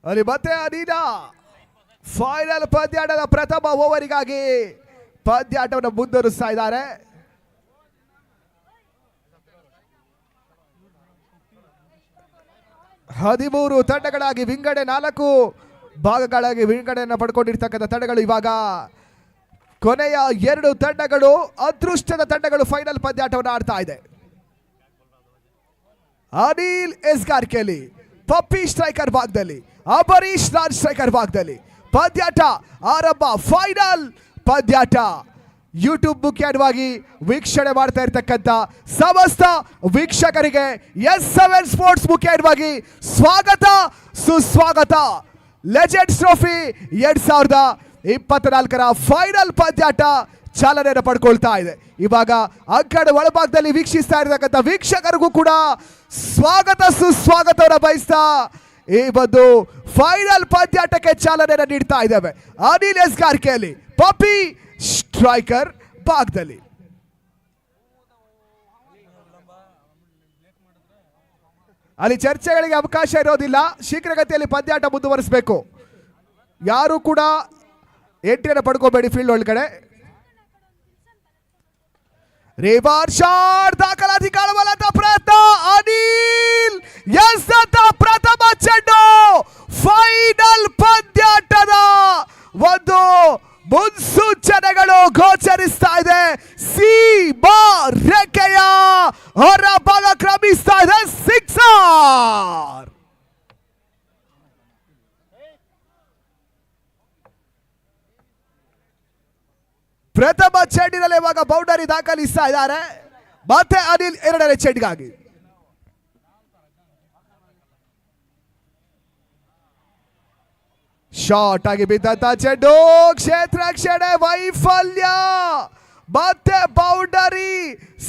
ಅಲ್ಲಿ ಮತ್ತೆ ಅನಿಲ ಫೈನಲ್ ಪಂದ್ಯಾಟದ ಪ್ರಥಮ ಓವರಿಗಾಗಿ ಪಂದ್ಯಾಟವನ್ನು ಮುಂದುವರಿಸ್ತಾ ಇದ್ದಾರೆ. ಹದಿಮೂರು ತಂಡಗಳಾಗಿ ವಿಂಗಡೆ 4 ಭಾಗಗಳಾಗಿ ವಿಂಗಡೆಯನ್ನು ಪಡ್ಕೊಂಡಿರ್ತಕ್ಕಂಥ ತಂಡಗಳು ಇವಾಗ ಕೊನೆಯ 2 ತಂಡಗಳು ಅದೃಷ್ಟದ ತಂಡಗಳು ಫೈನಲ್ ಪಂದ್ಯಾಟವನ್ನು ಆಡ್ತಾ ಇದೆ. ಅನಿಲ್ ಎಸ್ಗಾರ್ಕೆಲಿ ಪಪ್ಪಿ ಸ್ಟ್ರೈಕರ್ ಭಾಗದಲ್ಲಿ, ಅಂಬರೀಶ್ ನಾನ್ ಸ್ಟ್ರೈಕರ್ ಭಾಗದಲ್ಲಿ ಪಂದ್ಯಾಟ ಆರಂಭ. ಫೈನಲ್ ಪಂದ್ಯಾಟ ಯೂಟ್ಯೂಬ್ ಮುಖ್ಯವಾಗಿ ವೀಕ್ಷಣೆ ಮಾಡ್ತಾ ಇರ್ತಕ್ಕಂಥ ಸಮಸ್ತ ವೀಕ್ಷಕರಿಗೆ S7 ಸ್ಪೋರ್ಟ್ಸ್ ಮುಖ್ಯವಾಗಿ ಸ್ವಾಗತ ಸುಸ್ವಾಗತ. ಲೆಜೆಂಡ್ಸ್ ಟ್ರೋಫಿ 2024ರ ಫೈನಲ್ ಪಂದ್ಯಾಟ ಚಾಲನೆಯನ್ನು ಪಡ್ಕೊಳ್ತಾ ಇದೆ. ಇವಾಗ ಅಂಕಣ ಒಳಭಾಗದಲ್ಲಿ ವೀಕ್ಷಿಸ್ತಾ ಇರತಕ್ಕಂಥ ವೀಕ್ಷಕರಿಗೂ ಕೂಡ ಸ್ವಾಗತ ಸುಸ್ವಾಗತವನ್ನು ಬಯಸ್ತಾ ಈ ಒಂದು ಫೈನಲ್ ಪಂದ್ಯಾಟಕ್ಕೆ ಚಾಲನೆಯನ್ನು ನೀಡ್ತಾ ಇದ್ದೇವೆ. ಅನಿಲ್ ಎಸ್ಗಾರ್ಕೆಲಿ ಪಪ್ಪಿ ಸ್ಟ್ರೈಕರ್ ಭಾಗದಲ್ಲಿ ಅಲ್ಲಿ ಚರ್ಚೆಗಳಿಗೆ ಅವಕಾಶ ಇರೋದಿಲ್ಲ. ಶೀಘ್ರಗತಿಯಲ್ಲಿ ಪಂದ್ಯಾಟ ಮುಂದುವರಿಸಬೇಕು. ಯಾರು ಕೂಡ ಎಂಟ್ರಿಯನ್ನು ಪಡ್ಕೋಬೇಡಿ ಫೀಲ್ಡ್ ಒಳಗಡೆ. ರಿವರ್ಸ್ ಶಾಟ್ ದಾಖಲಾತಿ ಕಾಣಬಲ್ಲಂತ ಪ್ರಯತ್ನ. ಅನಿಲ್ ಎಸೆದ ಪ್ರಥಮ ಚೆಂಡು. ಫೈನಲ್ ಪಂದ್ಯಾಟದ ಒಂದು ಮುನ್ಸೂಚನೆಗಳು ಗೋಚರಿಸ್ತಾ ಇದೆ. ಸೀಮಾ ರೇಖೆಯ ಹೊರಭಾಗ ಕ್ರಮಿಸ್ತಾ ಇದೆ. ಸಿಕ್ಸರ್. ಪ್ರಥಮ ಚೆಂಡಿನಲ್ಲಿ ಇವಾಗ ಬೌಂಡರಿ ದಾಖಲಿಸ್ತಾ ಇದ್ದಾರೆ. ಮತ್ತೆ ಅನಿಲ್ ಎರಡನೇ ಚೆಂಡಿಗಾಗಿ ಶಾರ್ಟ್ ಆಗಿ ಬಿದ್ದಂತ ಚೆಂಡು. ಕ್ಷೇತ್ರ ರಕ್ಷಣೆ ವೈಫಲ್ಯ. ಮತ್ತೆ ಬೌಂಡರಿ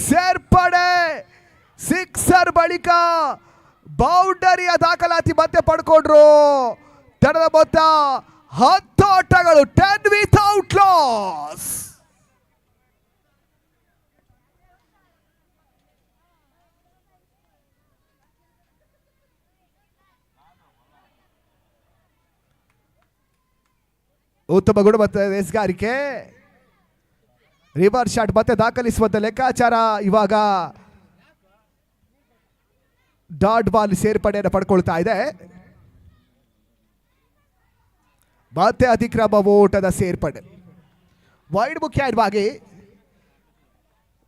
ಸೇರ್ಪಡೆ. ಸಿಕ್ಸರ್ ಬಳಿಕ ಬೌಂಡರಿಯ ದಾಖಲಾತಿ ಮತ್ತೆ ಪಡ್ಕೊಂಡ್ರು. ತಂಡದ ಮೊತ್ತ 10 ಆಟಗಳು 10 ವಿಥೌಟ್ ಲಾಸ್. ಉತ್ತಮ ಗುಣಮಟ್ಟದ ಎಸ್ಗಾರಿಕೆ. ರಿವರ್ಸ್ ಶಾಟ್ ಮತ್ತೆ ದಾಖಲಿಸುವಂತ ಲೆಕ್ಕಾಚಾರ. ಇವಾಗ ಡಾಟ್ ಬಾಲ್ ಸೇರ್ಪಡೆಯನ್ನು ಪಡ್ಕೊಳ್ತಾ ಇದೆ. ಮತ್ತೆ ಅತಿಕ್ರಮ ಓಟದ ಸೇರ್ಪಡೆ. ವೈಡ್ ಮುಖ್ಯವಾಗಿ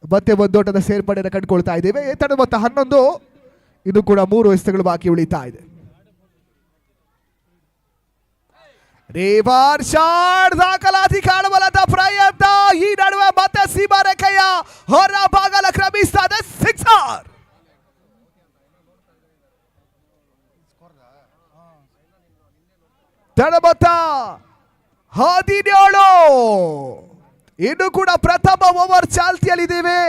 ಮತ್ತೆ ಒಂದೋಟದ ಸೇರ್ಪಡೆಯನ್ನು ಕಂಡುಕೊಳ್ತಾ ಇದ್ದೇವೆ. ತಂಡ ಮೊತ್ತ 11. ಇದು ಕೂಡ 3 ಎಸೆತಗಳು ಬಾಕಿ ಉಳಿತಾ ಇದೆ. ರಿವರ್ಸ್ ಶಾಟ್ ದಾಖಲಾತಿ ಕಾಣಬಲ್ಲಂತ ಪ್ರಯತ್ನ. ಈ ನಡುವೆ ಮತ್ತೆ ಸೀಮಾ ರೇಖೆಯ ಹೊರ ಭಾಗಲ ಕ್ರಮಿಸ್ತಾ ಇದೆ. ಸಿಕ್ಸರ್. ತಂಡ ಮೊತ್ತ 17. ಇನ್ನು ಕೂಡ ಪ್ರಥಮ ಓವರ್ ಚಾಲ್ತಿಯಲ್ಲಿದ್ದೀವಿ.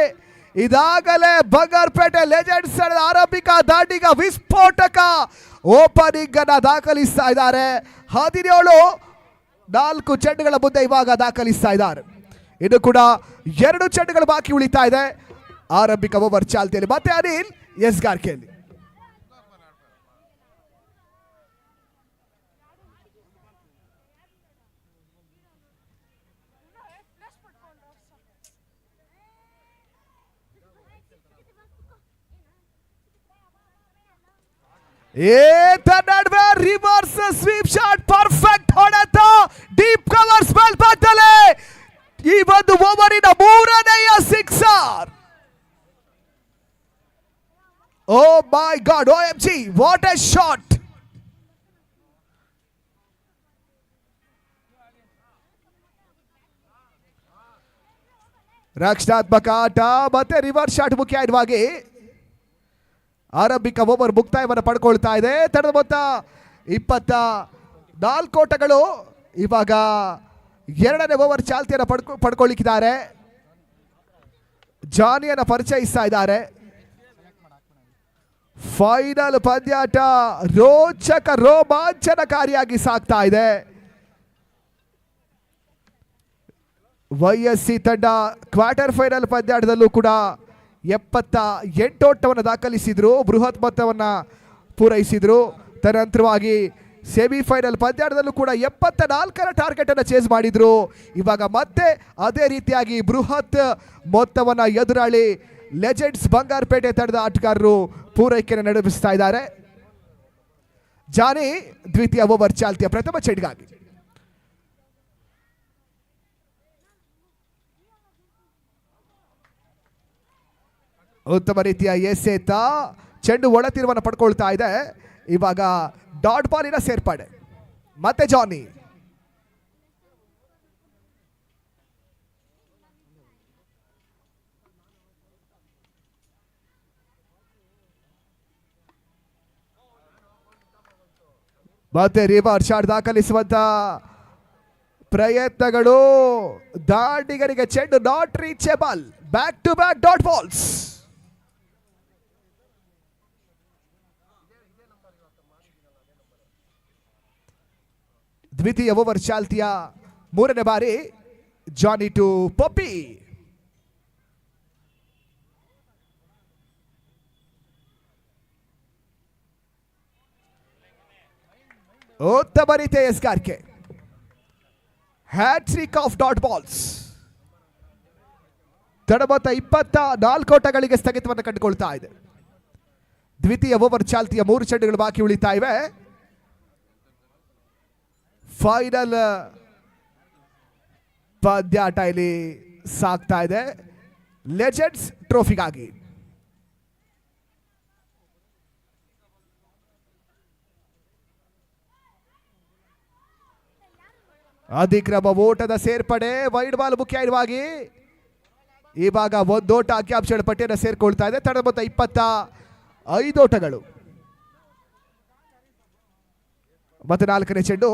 ಇದಾಗಲೇ ಬಂಗಾರಪೇಟೆ ಲೆಜೆಂಡ್ಸ್ ಆರಂಭಿಕ ದಾಂಡಿಗ ವಿಸ್ಫೋಟಕ ಓಪನಿಂಗ್ ಅನ್ನ ದಾಖಲಿಸ್ತಾ ಇದ್ದಾರೆ. 17 4 ಚೆಂಡುಗಳ ಮುಂದೆ ಇವಾಗ ದಾಖಲಿಸ್ತಾ ಇದ್ದಾರೆ. ಇನ್ನು ಕೂಡ 2 ಚೆಂಡುಗಳು ಬಾಕಿ ಉಳಿತಾ ಇದೆ ಆರಂಭಿಕ ಓವರ್ ಚಾಲ್ತಿಯಲ್ಲಿ. ಮತ್ತೆ ಅನಿಲ್ ಎಸ್ಗಾರ್ಕೆಲಿ ನಡುವೆ ರಿವರ್ಸ್ ಸ್ವೀಪ್ ಶಾಟ್ ಪರ್ಫೆಕ್ಟ್ ಹೊಡೆತ. ಡೀಪ್ ಕವರ್ಸ್ ಮೇಲ್ಭಾಗದಲ್ಲಿ ಈ ಒಂದು ಓವರಿನ 3ನೇಯ sixer. Oh my God, OMG, what a shot. ರಕ್ಷಣಾತ್ಮಕ ಆಟ ಮತ್ತೆ ರಿವರ್ಸ್ ಶಾಟ್ ಮುಖ್ಯವಾಗಿ ಆರಂಭಿಕ ಓವರ್ ಮುಕ್ತಾಯವನ್ನು ಪಡ್ಕೊಳ್ತಾ ಇದೆ. ತಂಡದ ಮೊತ್ತ 24 ಓಟಗಳು. ಇವಾಗ 2ನೇ ಓವರ್ ಚಾಲ್ತಿಯನ್ನು ಪಡ್ಕೊಳ್ಳಿಕ್ಕಿದ್ದಾರೆ. ಜಾನಿಯನ್ನು ಪರಿಚಯಿಸ್ತಾ ಇದ್ದಾರೆ. ಫೈನಲ್ ಪಂದ್ಯಾಟ ರೋಚಕ ರೋಮಾಂಚನಕಾರಿಯಾಗಿ ಸಾಗ್ತಾ ಇದೆ. YSC ತಂಡ ಕ್ವಾರ್ಟರ್ ಫೈನಲ್ ಪಂದ್ಯಾಟದಲ್ಲೂ ಕೂಡ 78 ಓಟವನ್ನು ದಾಖಲಿಸಿದ್ರು. ಬೃಹತ್ ಮೊತ್ತವನ್ನು ಪೂರೈಸಿದ್ರು. ತದನಂತರವಾಗಿ ಸೆಮಿಫೈನಲ್ ಪಂದ್ಯಾಟದಲ್ಲೂ ಕೂಡ 74ರ ಟಾರ್ಗೆಟ್ ಅನ್ನು ಚೇಸ್ ಮಾಡಿದ್ರು. ಇವಾಗ ಮತ್ತೆ ಅದೇ ರೀತಿಯಾಗಿ ಬೃಹತ್ ಮೊತ್ತವನ್ನು ಎದುರಾಳಿ ಲೆಜೆಂಡ್ಸ್ ಬಂಗಾರಪೇಟೆ ತಂಡದ ಆಟಗಾರರು ಪೂರೈಕೆಯನ್ನು ನಡೆಸಿಸ್ತಾ ಇದ್ದಾರೆ. ಜಾನಿ ದ್ವಿತೀಯ ಓವರ್ ಚಾಲ್ತಿಯ ಪ್ರಥಮ ಚೆಂಡಿಗಾಗಿ ಉತ್ತಮ ರೀತಿಯ ಎಸೆತ, ಚೆಂಡು ಒಳ ತೀರ್ವನ್ನು ಪಡ್ಕೊಳ್ತಾ ಇದೆ. ಇವಾಗ ಡಾಟ್ ಬಾಲಿನ ಸೇರ್ಪಡೆ. ಮತ್ತೆ ಜಾನಿ ಮತ್ತೆ ರಿವರ್ಸ್ ಶಾಟ್ ದಾಖಲಿಸುವಂತ ಪ್ರಯತ್ನಗಳು. ದಾಂಡಿಗರಿಗೆ ಚೆಂಡು not reachable. Back to back dot balls. ದ್ವಿತೀಯ ಓವರ್ ಚಾಲ್ತಿಯ ಮೂರನೇ ಬಾರಿ ಜಾನಿ ಟು ಪಪ್ಪಿ. ಉತ್ತಮ ರೀತಿಯ ಎಸ್ಗಾರಿಕೆ. Hat-trick of dot balls. ತಡಮೊತ್ತ 24 ಓಟಗಳಿಗೆ ಸ್ಥಗಿತವನ್ನು ಕಂಡುಕೊಳ್ತಾ ಇದೆ. ದ್ವಿತೀಯ ಓವರ್ ಚಾಲ್ತಿಯ 3 ಚೆಂಡುಗಳು ಬಾಕಿ ಉಳಿತಾ ಇವೆ. ಫೈನಲ್ ಪಂದ್ಯಾಟ ಇಲ್ಲಿ ಸಾಗ್ತಾ ಇದೆ ಲೆಜೆಂಡ್ಸ್ ಟ್ರೋಫಿಗಾಗಿ. ಅಧಿಕ್ರಮ ಓಟದ ಸೇರ್ಪಡೆ. ವೈಡ್ ಬಾಲ್ ಮುಖ್ಯವಾಗಿ ಇವಾಗ ಒಂದು ಓಟ ಅಂಕಿಅಂಶಗಳ ಪಟ್ಟಿಯನ್ನು ಸೇರ್ಕೊಳ್ತಾ ಇದೆ. ತಡ ಮೊತ್ತ 25 ಓಟಗಳು. ಮತ್ತೆ 4ನೇ ಚೆಂಡು.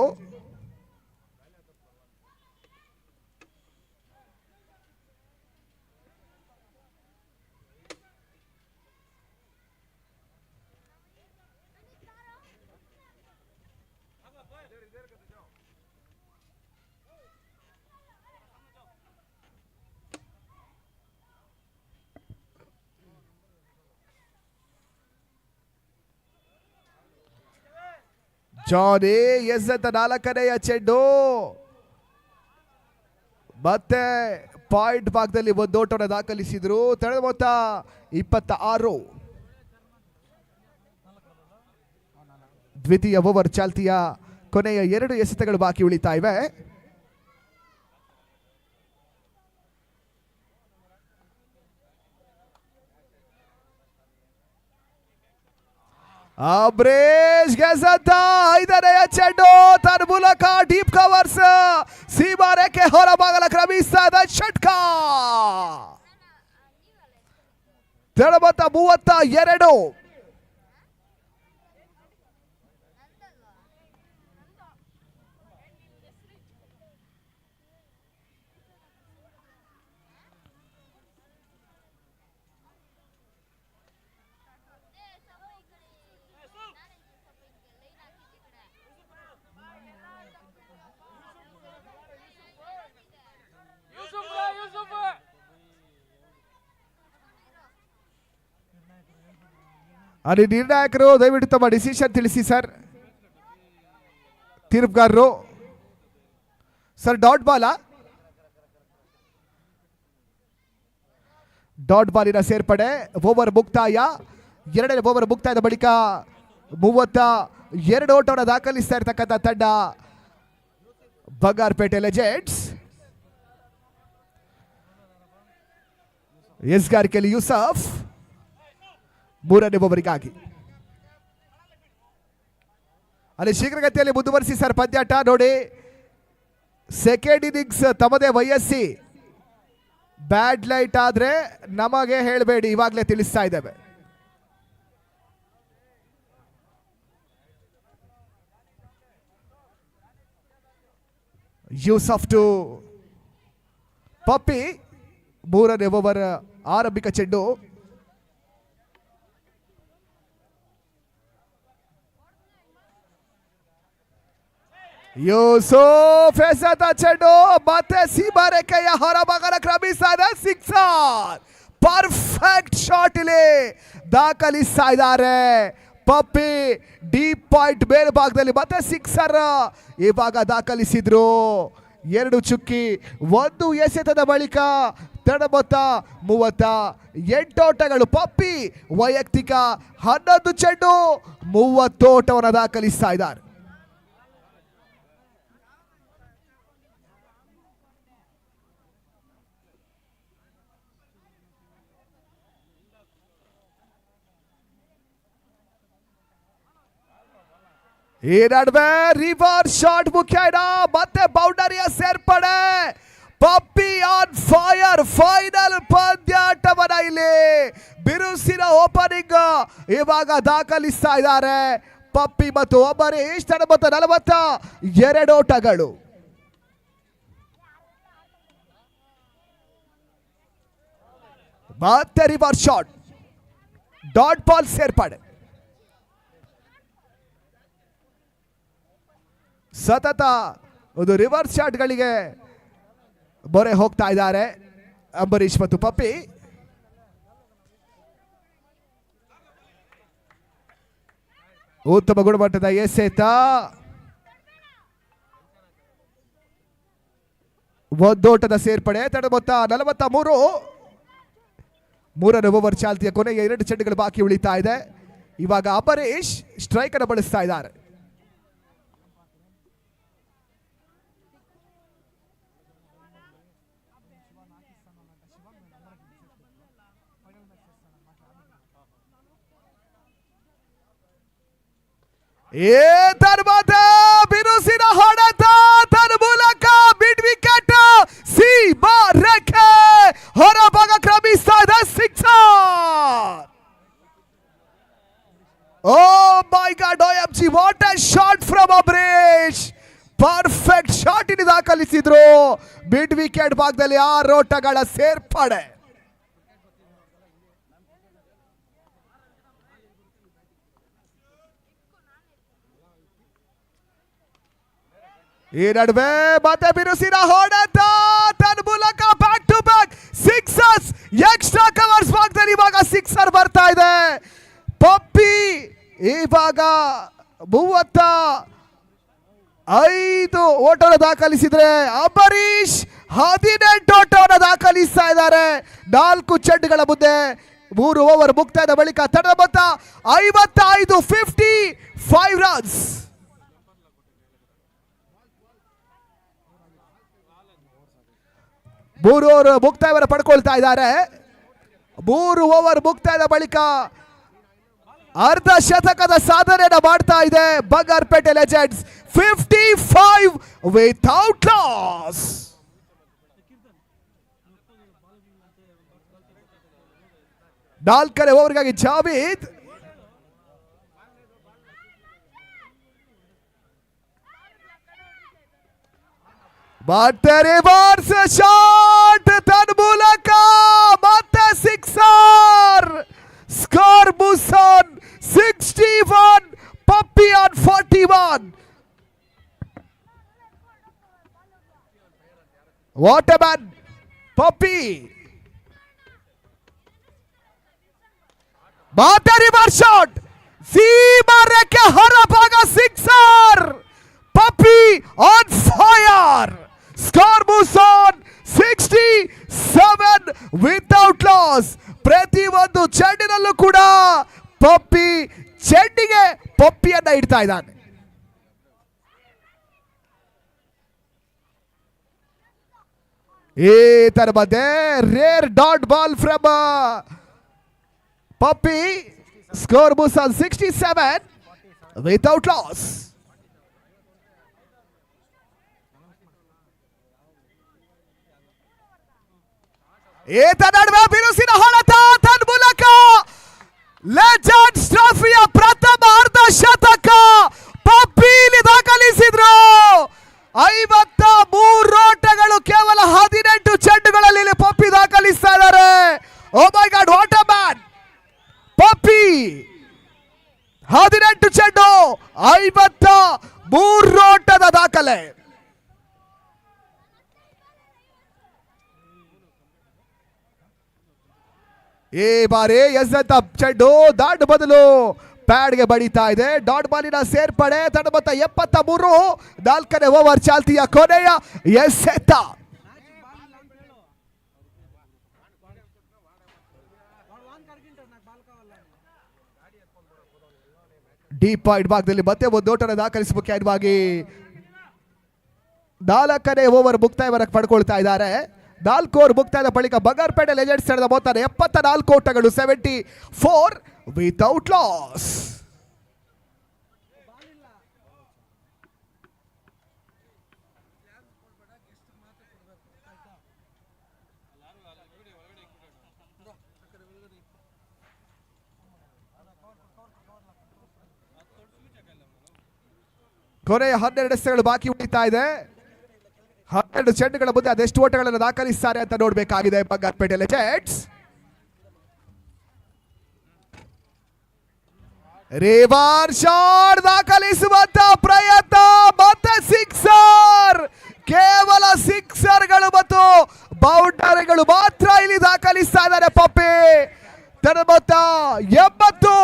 ಜಾನಿ ಎಸೆತ 4ನೆಯ ಚೆಂಡು. ಮತ್ತೆ ಪಾಯಿಂಟ್ ಭಾಗದಲ್ಲಿ ಒಂದು ಓಟವನ್ನು ದಾಖಲಿಸಿದ್ರು. ತಡೆದ ಮೊತ್ತ 26. ದ್ವಿತೀಯ ಓವರ್ ಚಾಲ್ತಿಯ ಕೊನೆಯ 2 ಎಸೆತಗಳು ಬಾಕಿ ಉಳಿತಾ ಇವೆ. ಅಬ್ರೇಶ್ ಗೆಸತ್ತ 5ನೆಯ ಚೆಂಡು ತನ್ನ ಮೂಲಕ ಡೀಪ್ ಕವರ್ಸ್ ಸೀಮಾರೇಖೆ ಹೊರಭಾಗಲ ಕ್ರಮಿಸ್ತಾ ಇದೆ. ಷಟ್ಕ ತಡಮೊತ್ತ 32. ಅಲ್ಲಿ ನಿರ್ಣಾಯಕರು ದಯವಿಟ್ಟು ತಮ್ಮ ಡಿಸಿಷನ್ ತಿಳಿಸಿ ಸರ್. ತೀರ್ಪುಗಾರರು ಸರ್, ಡಾಟ್ ಬಾಲಾ? ಡಾಟ್ ಬಾಲಿನ ಸೇರ್ಪಡೆ. ಓವರ್ ಮುಕ್ತಾಯ. 2ನೇ ಓವರ್ ಮುಕ್ತಾಯದ ಬಳಿಕ 32 ಓಟವನ್ನು ದಾಖಲಿಸ್ತಾ ಇರ್ತಕ್ಕಂಥ ತಂಡ ಬಂಗಾರಪೇಟೆ ಲೆಜೆಂಡ್ಸ್. ಎಸ್ಗಾರಿಕೆಯಲ್ಲಿ ಯೂಸಫ್ 3ನೇ ಓವರಿಗಾಗಿ. ಅಲ್ಲಿ ಶೀಘ್ರಗತಿಯಲ್ಲಿ ಮುಂದುವರಿಸಿ ಸರ್ ಪಂದ್ಯಾಟ. ನೋಡಿ, ಸೆಕೆಂಡ್ ಇನ್ನಿಂಗ್ಸ್ ತಮ್ಮದೇ ವಯಸ್ಸಿ. ಬ್ಯಾಡ್ ಲೈಟ್ ಆದ್ರೆ ನಮಗೆ ಹೇಳಬೇಡಿ, ಇವಾಗಲೇ ತಿಳಿಸ್ತಾ ಇದ್ದೇವೆ. ಯೂಸಫ್ ಟು ಪಪ್ಪಿ. 3ನೇ ಓವರ್ ಆರಂಭಿಕ ಚೆಂಡು. ಯೂಸುಫ್ ಎಸೆತ ಚೆಂಡು ಮತ್ತೆ ಸೀಮಾರೇಖೆಯ ಹೊರಭಾಗದ ಕ್ರಮಿಸ್ತಾ ಇದೆ. ಸಿಕ್ಸರ್. ಪರ್ಫೆಕ್ಟ್ ಶಾಟ್ ಇಲ್ಲಿ ದಾಖಲಿಸ್ತಾ ಇದ್ದಾರೆ ಪಪ್ಪಿ ಡೀಪ್ ಪಾಯಿಂಟ್ ಮೇಲ್ಭಾಗದಲ್ಲಿ ಮತ್ತೆ ಸಿಕ್ಸರ್ ಇವಾಗ ದಾಖಲಿಸಿದ್ರು. 2 ಚುಕ್ಕಿ 1 ಎಸೆತದ ಬಳಿಕ ತಡ ಮೊತ್ತ 38 ಓಟಗಳು. ಪಪ್ಪಿ ವೈಯಕ್ತಿಕ 11 ಚೆಂಡು 30 ಓಟವನ್ನು ದಾಖಲಿಸ್ತಾ ಇದ್ದಾರೆ. ಈ ನಡುವೆ ರಿವರ್ಸ್ ಶಾಟ್ ಮುಖ್ಯ ಮತ್ತೆ ಬೌಂಡರಿಯ ಸೇರ್ಪಡೆ. ಪಪ್ಪಿ ಆನ್ ಫೈರ್. ಫೈನಲ್ ಪಂದ್ಯಾಟವನ್ನ ಇಲ್ಲಿ ಬಿರುಸಿನ ಓಪನಿಂಗ್ ಇವಾಗ ದಾಖಲಿಸ್ತಾ ಇದ್ದಾರೆ ಪಪ್ಪಿ ಮತ್ತು ಅಂಬರೀಶ್. ತಡ ಮೊತ್ತ 42 ಓಟಗಳು. ಮತ್ತೆ ರಿವರ್ಸ್ ಶಾಟ್, ಡಾಟ್ ಬಾಲ್ ಸೇರ್ಪಡೆ. ಸತತ ಒಂದು ರಿವರ್ಸ್ ಶಾಟ್ಗಳಿಗೆ ಮೊರೆ ಹೋಗ್ತಾ ಇದ್ದಾರೆ ಅಂಬರೀಶ್ ಮತ್ತು ಪಪ್ಪಿ. ಉತ್ತಮ ಗುಣಮಟ್ಟದ ಎಸೆತ. 1 ಓಟದ ಸೇರ್ಪಡೆ. ತಡ ಮೊತ್ತ 43. 3ನೇ ಓವರ್ ಚಾಲ್ತಿಯ ಕೊನೆಗೆ 2 ಚೆಂಡುಗಳು ಬಾಕಿ ಉಳಿತಾ ಇದೆ. ಇವಾಗ ಅಂಬರೀಶ್ ಸ್ಟ್ರೈಕ್ ಅನ್ನು ಬಳಸ್ತಾ ಇದ್ದಾರೆ. ಬಿರುಸಿನ ಹೊಡೆತ ತನ್ನ ಮೂಲಕ ಮಿಡ್ ವಿಕೆಟ್ ಸೀಮಾ ರೇಖೆ ಹೊರಭಾಗ ಕ್ರಮಿಸ್ತಾ ಇದೆ. Sixer. Oh my God, OMG, what a shot from Ambareesh. Perfect shot ಇಲ್ಲಿ ದಾಖಲಿಸಿದ್ರು. ಮಿಡ್ ವಿಕೆಟ್ ಭಾಗದಲ್ಲಿ 6 ಓಟಗಳ ಸೇರ್ಪಡೆ. ಈ ನಡುವೆ ಮತ್ತೆ ಬಿರುಸಿನ ಹೊಡೆತ ತನ್ನ ಮೂಲಕ back to back sixers. Extra covers ಭಾಗದಲ್ಲಿ ಇವಾಗ ಸಿಕ್ಸರ್ ಬರ್ತಾ ಇದೆ. ಪಪ್ಪಿ ಇವಾಗ 35 ಓಟವನ್ನು ದಾಖಲಿಸಿದ್ರೆ ಅಂಬರೀಶ್ 18 ಓಟವನ್ನು ದಾಖಲಿಸ್ತಾ ಇದ್ದಾರೆ. 4 ಚೆಂಡುಗಳ ಮುಂದೆ 3 ಓವರ್ ಮುಕ್ತಾಯದ ಬಳಿಕ ತಡ ಮೊತ್ತ 55. 55 ರನ್ಸ್. 3 ಓವರ್ ಮುಕ್ತಾಯವನ್ನು ಪಡ್ಕೊಳ್ತಾ ಇದ್ದಾರೆ. 3 ಓವರ್ ಮುಕ್ತಾಯದ ಬಳಿಕ ಅರ್ಧ ಶತಕದ ಸಾಧನೆಯನ್ನು ಮಾಡ್ತಾ ಇದೆ ಬಂಗಾರಪೇಟೆ ಲೆಜೆಂಡ್ಸ್. 55 without loss. ನಾಲ್ಕನೇ ಓವರ್ಗಾಗಿ ಜಾವೀದ್. ಮತ್ತೆ ರಿವರ್ಸ್ ಶಾಟ್ ತನ್ನ ಮೂಲಕ ಮತ್ತೆ ಸಿಕ್ಸರ್. ಸ್ಕೋರ್ ಬುಸನ್ 61, Puppy on 41. What a man Puppy. ಮತ್ತೆ ರಿವರ್ಸ್ ಶಾಟ್ ಸೀಮಾ ರೇಖೆ ಹೊರಭಾಗ sixer. Puppy on fire. Score ಬುಸನ್ 67 ವಿಥೌಟ್ ಲಾಸ್. ಪ್ರತಿ ಒಂದು ಚೆಂಡಿನಲ್ಲೂ ಕೂಡ ಪಪ್ಪಿ ಚೆಂಡಿಗೆ ಪಪ್ಪಿಯನ್ನ ಇಡ್ತಾ ಇದ್ದಾನೆ. ಈ ತರ ಮಧ್ಯೆ rare dot ball from Puppy. Score ಬುಸನ್ 67 ವಿಥೌಟ್ ಲಾಸ್. ಈತ ನಡುವೆ ಬಿರುಸಿನ ಹೊಡೆತ ತನ್ನ ಮೂಲಕ ಲೆಜೆಂಡ್ಸ್ ಟ್ರೋಫಿಯ ಪ್ರಥಮ ಅರ್ಧ ಶತಕ ಪಪ್ಪೀಲಿ ದಾಖಲಿಸಿದ್ರು. 53 ಓಟಗಳು ಕೇವಲ 18 ಚೆಂಡುಗಳಲ್ಲಿ ಪಪ್ಪಿ ದಾಖಲಿಸ್ತಾ ಇದ್ದಾರೆ. ಓ my god, what a man ಪಪ್ಪಿ. 18 ಚೆಂಡು 53 ಓಟದ ದಾಖಲೆ. ಈ ಬಾರಿ ಎಸೆತ ಚೆಂಡು ದಾಟ್ ಬದಲು ಪ್ಯಾಡ್ಗೆ ಬಡಿತಾ ಇದೆ. ಡಾಟ್ ಬಾಲಿನ ಸೇರ್ಪಡೆ ತಂಡ ಮೊತ್ತ 73. 4ನೇ ಓವರ್ ಚಾಲ್ತಿಯ ಕೊನೆಯ ಎಸೆತ. ಡೀಪ್ ಪಾಯಿಂಟ್ ಭಾಗದಲ್ಲಿ ಮತ್ತೆ ಒಂದು ಓಟನ ದಾಖಲಿಸಬೇಕಾಗಿ 4ನೇ ಓವರ್ ಮುಕ್ತಾಯವನ್ನ ಪಡ್ಕೊಳ್ತಾ ಇದ್ದಾರೆ. 4 ಓವರ್ ಮುಕ್ತಾಯದ ಬಳಿಕ ಬಂಗಾರಪೇಟೆ ಲೆಜೆಂಡ್ಸ್ ತಂಡದ ಮೊತ್ತ 74 ಓಟಗಳು, 74 ವಿತೌಟ್ ಲಾಸ್. ಕೊನೆಯ 12 ಎಸೆತಗಳು ಬಾಕಿ ಉಳಿತಾ ಇದೆ. 12 ಚೆಂಡುಗಳ ಮುಂದೆ ಅದೆಷ್ಟು ಓಟಗಳನ್ನು ದಾಖಲಿಸುತ್ತಾರೆ ಅಂತ ನೋಡಬೇಕಾಗಿದೆ ಬಂಗಾರಪೇಟೆ ಲೆಜೆಂಡ್ಸ್. ರಿವರ್ಸ್ ಶಾಟ್ ದಾಖಲಿಸುವಂತ ಪ್ರಯತ್ನ, ಮತ್ತೆ ಸಿಕ್ಸರ್. ಕೇವಲ ಸಿಕ್ಸರ್ಗಳು ಮತ್ತು ಬೌಂಡರಿಗಳು ಮಾತ್ರ ಇಲ್ಲಿ ದಾಖಲಿಸ್ತಾ ಇದ್ದಾರೆ ಪಪ್ಪಿ. ತನ್ನ ಮೊತ್ತ 80.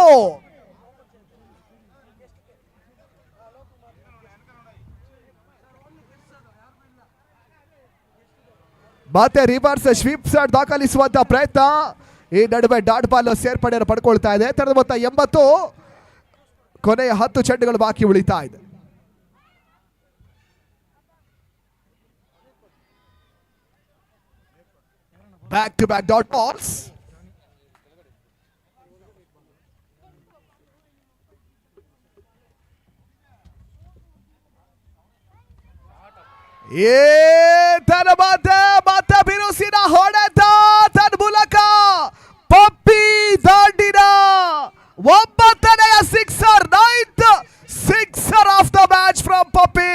ಮತ್ತೆ ರಿವರ್ಸ್ ಸ್ವೀಪ್ ಶಾಟ್ ದಾಖಲಿಸುವಂತ ಪ್ರಯತ್ನ. ಈ ನಡುವೆ ಡಾಟ್ ಬಾಲ್ ಸೇರ್ಪಡೆಯನ್ನು ಪಡ್ಕೊಳ್ತಾ ಇದೆ. ತನ್ನ ಮೊತ್ತ 80. ಕೊನೆಯ 10 ಚೆಂಡುಗಳು ಬಾಕಿ ಉಳಿತಾ ಇದೆ. Back to back dot balls. ಮತ್ತೆ ಬಿರುಸಿನ ಹೊಡೆತ ತನ್ಮೂಲಕ ಪಪ್ಪಿ ದಾಂಡಿನ 9ನೇ sixer, 9th sixer of the match from Puppy.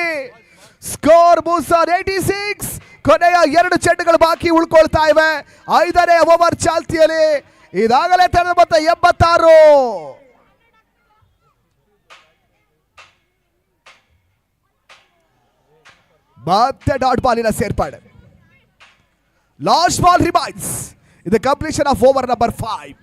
Score 86. ಕೊನೆಯ 2 ಚೆಂಡುಗಳು ಬಾಕಿ ಉಳ್ಕೊಳ್ತಾ ಇವೆ 5ನೇ ಓವರ್ ಚಾಲ್ತಿಯಲ್ಲಿ. ಇದಾಗಲೇ ತನ್ನ ಮೊತ್ತ 86. ಮತ್ತೆ ಡಾಟ್ ಬಾಲಿನ ಸೇರ್ಪಡೆ. Last ball remains in the completion of over number 5.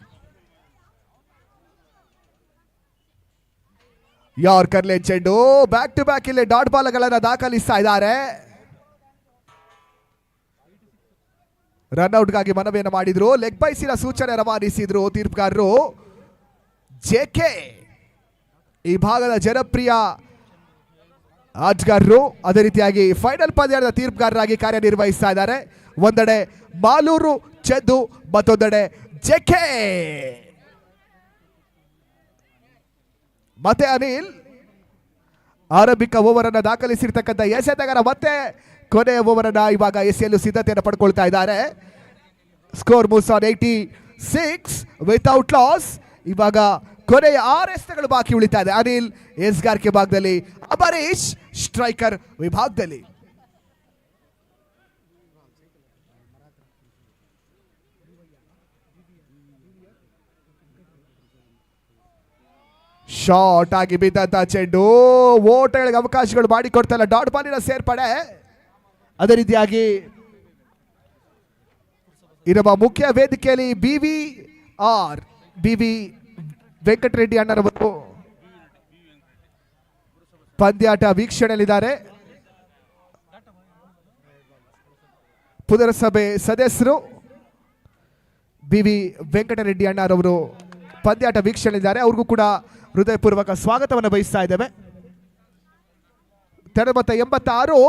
ಯಾರ್ಕರ್ಲೆ ಚೆಂಡು ಬ್ಯಾಕ್ ಟು ಬ್ಯಾಕ್ ಇಲ್ಲಿ ಡಾಟ್ ಬಾಲ್ಗಳನ್ನು ದಾಖಲಿಸ್ತಾ ಇದ್ದಾರೆ. ರನ್ಔಟ್ಗಾಗಿ ಮನವಿಯನ್ನು ಮಾಡಿದ್ರು. ಲೆಗ್ ಬೈಸಿನ ಸೂಚನೆ ರವಾನಿಸಿದ್ರು ತೀರ್ಪುಗಾರರು. ಜೆಕೆ ಈ ಭಾಗದ ಜನಪ್ರಿಯ ಆಟಗಾರರು, ಅದೇ ರೀತಿಯಾಗಿ ಫೈನಲ್ ಪಂದ್ಯದ ತೀರ್ಪುಗಾರರಾಗಿ ಕಾರ್ಯನಿರ್ವಹಿಸ್ತಾ ಇದ್ದಾರೆ. ಒಂದೆಡೆ ಮಾಲೂರು ಚೆದ್ದು, ಮತ್ತೊಂದೆಡೆ ಜೆಕೆ. ಮತ್ತೆ ಅನಿಲ್ ಆರಂಭಿಕ ಓವರ್ ಅನ್ನು ದಾಖಲಿಸಿರ್ತಕ್ಕಂಥ ಎಸೆತಗಾರ ಮತ್ತೆ ಕೊನೆಯ ಓವರ್ ಅನ್ನು ಇವಾಗ ಎಸೆಯಲು ಸಿದ್ಧತೆಯನ್ನು ಪಡ್ಕೊಳ್ತಾ ಇದ್ದಾರೆ. Score 86 without loss. ಇವಾಗ ಕೊನೆಯ 6 ಎಸೆತಗಳು ಬಾಕಿ ಉಳಿತಾ ಇದೆ. ಅನಿಲ್ ಎಸ್ಗಾರಿಕೆ ಭಾಗದಲ್ಲಿ, ಅಮರೀಶ್ ಸ್ಟ್ರೈಕರ್ ವಿಭಾಗದಲ್ಲಿ. ಶಾರ್ಟ್ ಆಗಿ ಬಿದ್ದಂತ ಚೆಂಡು, ಓಟಗಳಿಗೆ ಅವಕಾಶಗಳು ಮಾಡಿಕೊಡ್ತಾ ಇಲ್ಲ. ಡಾಟ್ ಬಾಲಿನ ಸೇರ್ಪಡೆ. ಅದೇ ರೀತಿಯಾಗಿ ಇರುವ ಮುಖ್ಯ ವೇದಿಕೆಯಲ್ಲಿ ಬಿ.ವಿ. ವೆಂಕಟರೆಡ್ಡಿ ಅಣ್ಣರವರು ಪಂದ್ಯಾಟ ವೀಕ್ಷಣೆಯಲ್ಲಿದ್ದಾರೆ. ಪುರಸಭೆ ಸದಸ್ಯರು ಬಿ.ವಿ. ವೆಂಕಟರೆಡ್ಡಿ ಅಣ್ಣರವರು ಪಂದ್ಯಾಟ ವೀಕ್ಷಣೆಯಲ್ಲಿದ್ದಾರೆ. ಅವ್ರಿಗೂ ಕೂಡ ಹೃದಯಪೂರ್ವಕ ಸ್ವಾಗತವನ್ನು ಬಯಸ್ತಾ ಇದ್ದೇವೆ. ಮೊತ್ತ 86.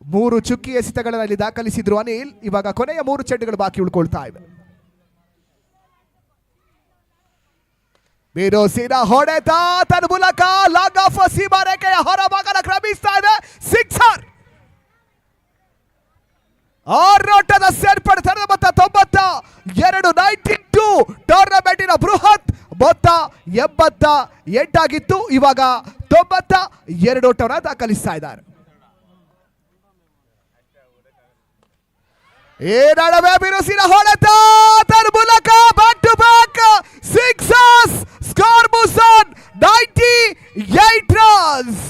3 ಚುಕ್ಕಿ ಎಸೆತಗಳಲ್ಲಿ ದಾಖಲಿಸಿದ್ರು ಅನಿಲ್. ಇವಾಗ ಕೊನೆಯ 3 ಚೆಂಡುಗಳು ಬಾಕಿ ಉಳ್ಕೊಳ್ತಾ ಇವೆ. ಬಿರುಸಿನ ಹೊಡೆತ ತನ್ನ ಮೂಲಕ ಲಾಂಗ್ ಆಫ್ ಸೀಮಾ ರೇಖೆಯ ಹೊರಭಾಗನ ಕ್ರಮಿಸ್ತಾ ಇದೆ. ಸಿಕ್ಸರ್. ಆರೋಟದ ಸೇರ್ಪಡೆ. ತನ್ನ ಮೊತ್ತ 92. 92 ಟೂರ್ನಮೆಂಟಿನ ಬೃಹತ್ ಮೊತ್ತ 88 ಆಗಿತ್ತು. ಇವಾಗ 92 ಓಟವನ್ನು ದಾಖಲಿಸ್ತಾ ಇದ್ದಾರೆ. ಈ ನಡುವೆ ಬಿರುಸಿನ ಹೊಡೆತ ತನ್ನ ಮೂಲಕ back to back sixers. Score 98 runs.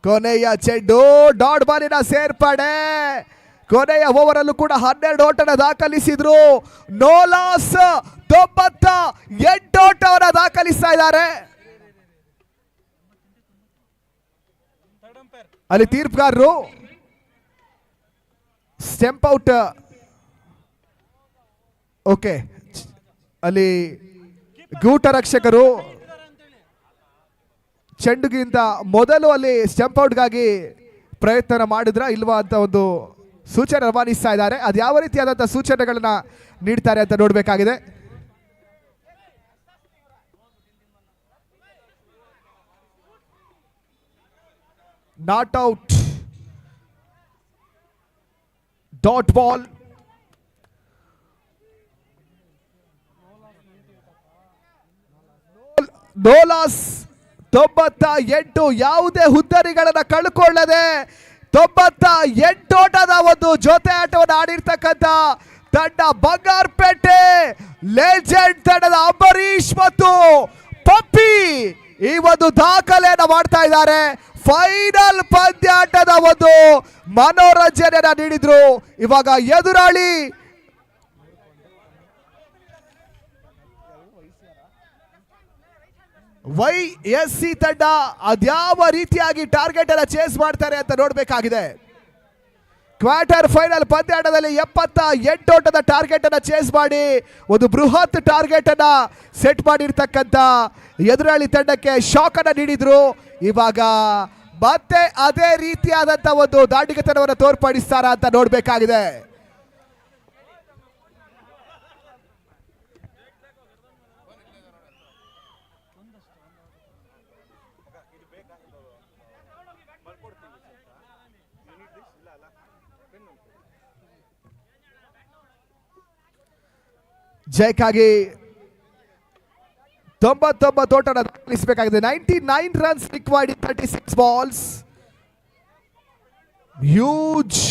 ಕೊನೆಯ ಚೆಂಡು ಡಾಟ್ ಬಾಲಿನ ಸೇರ್ಪಡೆ. ಕೊನೆಯ ಓವರ್ ಅಲ್ಲೂ ಕೂಡ 12 ಓಟನ ದಾಖಲಿಸಿದ್ರು. ನೋಲಾಸ್ 98 ಓಟವನ್ನು ದಾಖಲಿಸ್ತಾ ಇದ್ದಾರೆ. ಅಲ್ಲಿ ತೀರ್ಪುಗಾರರು ಸ್ಟೆಂಪ್ ಔಟ್. ಓಕೆ, ಅಲ್ಲಿ ಗೂಟ ರಕ್ಷಕರು ಚೆಂಡುಗಿಂತ ಮೊದಲು ಅಲ್ಲಿ ಸ್ಟೆಂಪ್ ಔಟ್ಗಾಗಿ ಪ್ರಯತ್ನ ಮಾಡಿದ್ರ ಇಲ್ವಾ ಅಂತ ಒಂದು ಸೂಚನೆ ರವಾನಿಸ್ತಾ ಇದ್ದಾರೆ. ಅದು ಯಾವ ರೀತಿಯಾದಂಥ ಸೂಚನೆಗಳನ್ನ ನೀಡ್ತಾರೆ ಅಂತ ನೋಡಬೇಕಾಗಿದೆ. Not out, dot ball. No loss 98 ಯಾವುದೇ ಹುದ್ದರಿಗಳನ್ನ ಕಳ್ಕೊಳ್ಳದೆ 98 ಓಟದ ಒಂದು ಜೊತೆ ಆಟವನ್ನು ಆಡಿರ್ತಕ್ಕಂಥ ತಂಡ ಬಂಗಾರಪೇಟೆ ಲೆಜೆಂಡ್ ತಂಡದ ಅಂಬರೀಶ್ ಮತ್ತು ಪಪ್ಪಿ ಈ ಒಂದು ದಾಖಲೆಯನ್ನು ಮಾಡ್ತಾ ಇದ್ದಾರೆ. ಫೈನಲ್ ಪಂದ್ಯಾಟದ ಒಂದು ಮನೋರಂಜನೆಯನ್ನ ನೀಡಿದ್ರು. ಇವಾಗ ಎದುರಾಳಿ YSC ತಂಡ ಅದ್ಯಾವ ರೀತಿಯಾಗಿ ಟಾರ್ಗೆಟ್ ಅನ್ನ ಚೇಸ್ ಮಾಡ್ತಾರೆ ಅಂತ ನೋಡಬೇಕಾಗಿದೆ. ಕ್ವಾರ್ಟರ್ ಫೈನಲ್ ಪಂದ್ಯಾಟದಲ್ಲಿ 78 ಓಟದ ಟಾರ್ಗೆಟ್ ಅನ್ನ ಚೇಸ್ ಮಾಡಿ ಒಂದು ಬೃಹತ್ ಟಾರ್ಗೆಟ್ ಅನ್ನ ಸೆಟ್ ಮಾಡಿರ್ತಕ್ಕಂಥ ಎದುರಾಳಿ ತಂಡಕ್ಕೆ ಶಾಕ್ ಅನ್ನ ನೀಡಿದ್ರು. ಇವಾಗ ಮತ್ತೆ ಅದೇ ರೀತಿಯಾದಂಥ ಒಂದು ದಾಂಡಿಗತನವನ್ನು ತೋರ್ಪಡಿಸ್ತಾರ ಅಂತ ನೋಡಬೇಕಾಗಿದೆ. ಜಯಕ್ಕಾಗಿ 99 ಓಟನ ದಾಖಲಿಸಬೇಕಾಗಿದೆ. 99 runs required in 36 balls. Huge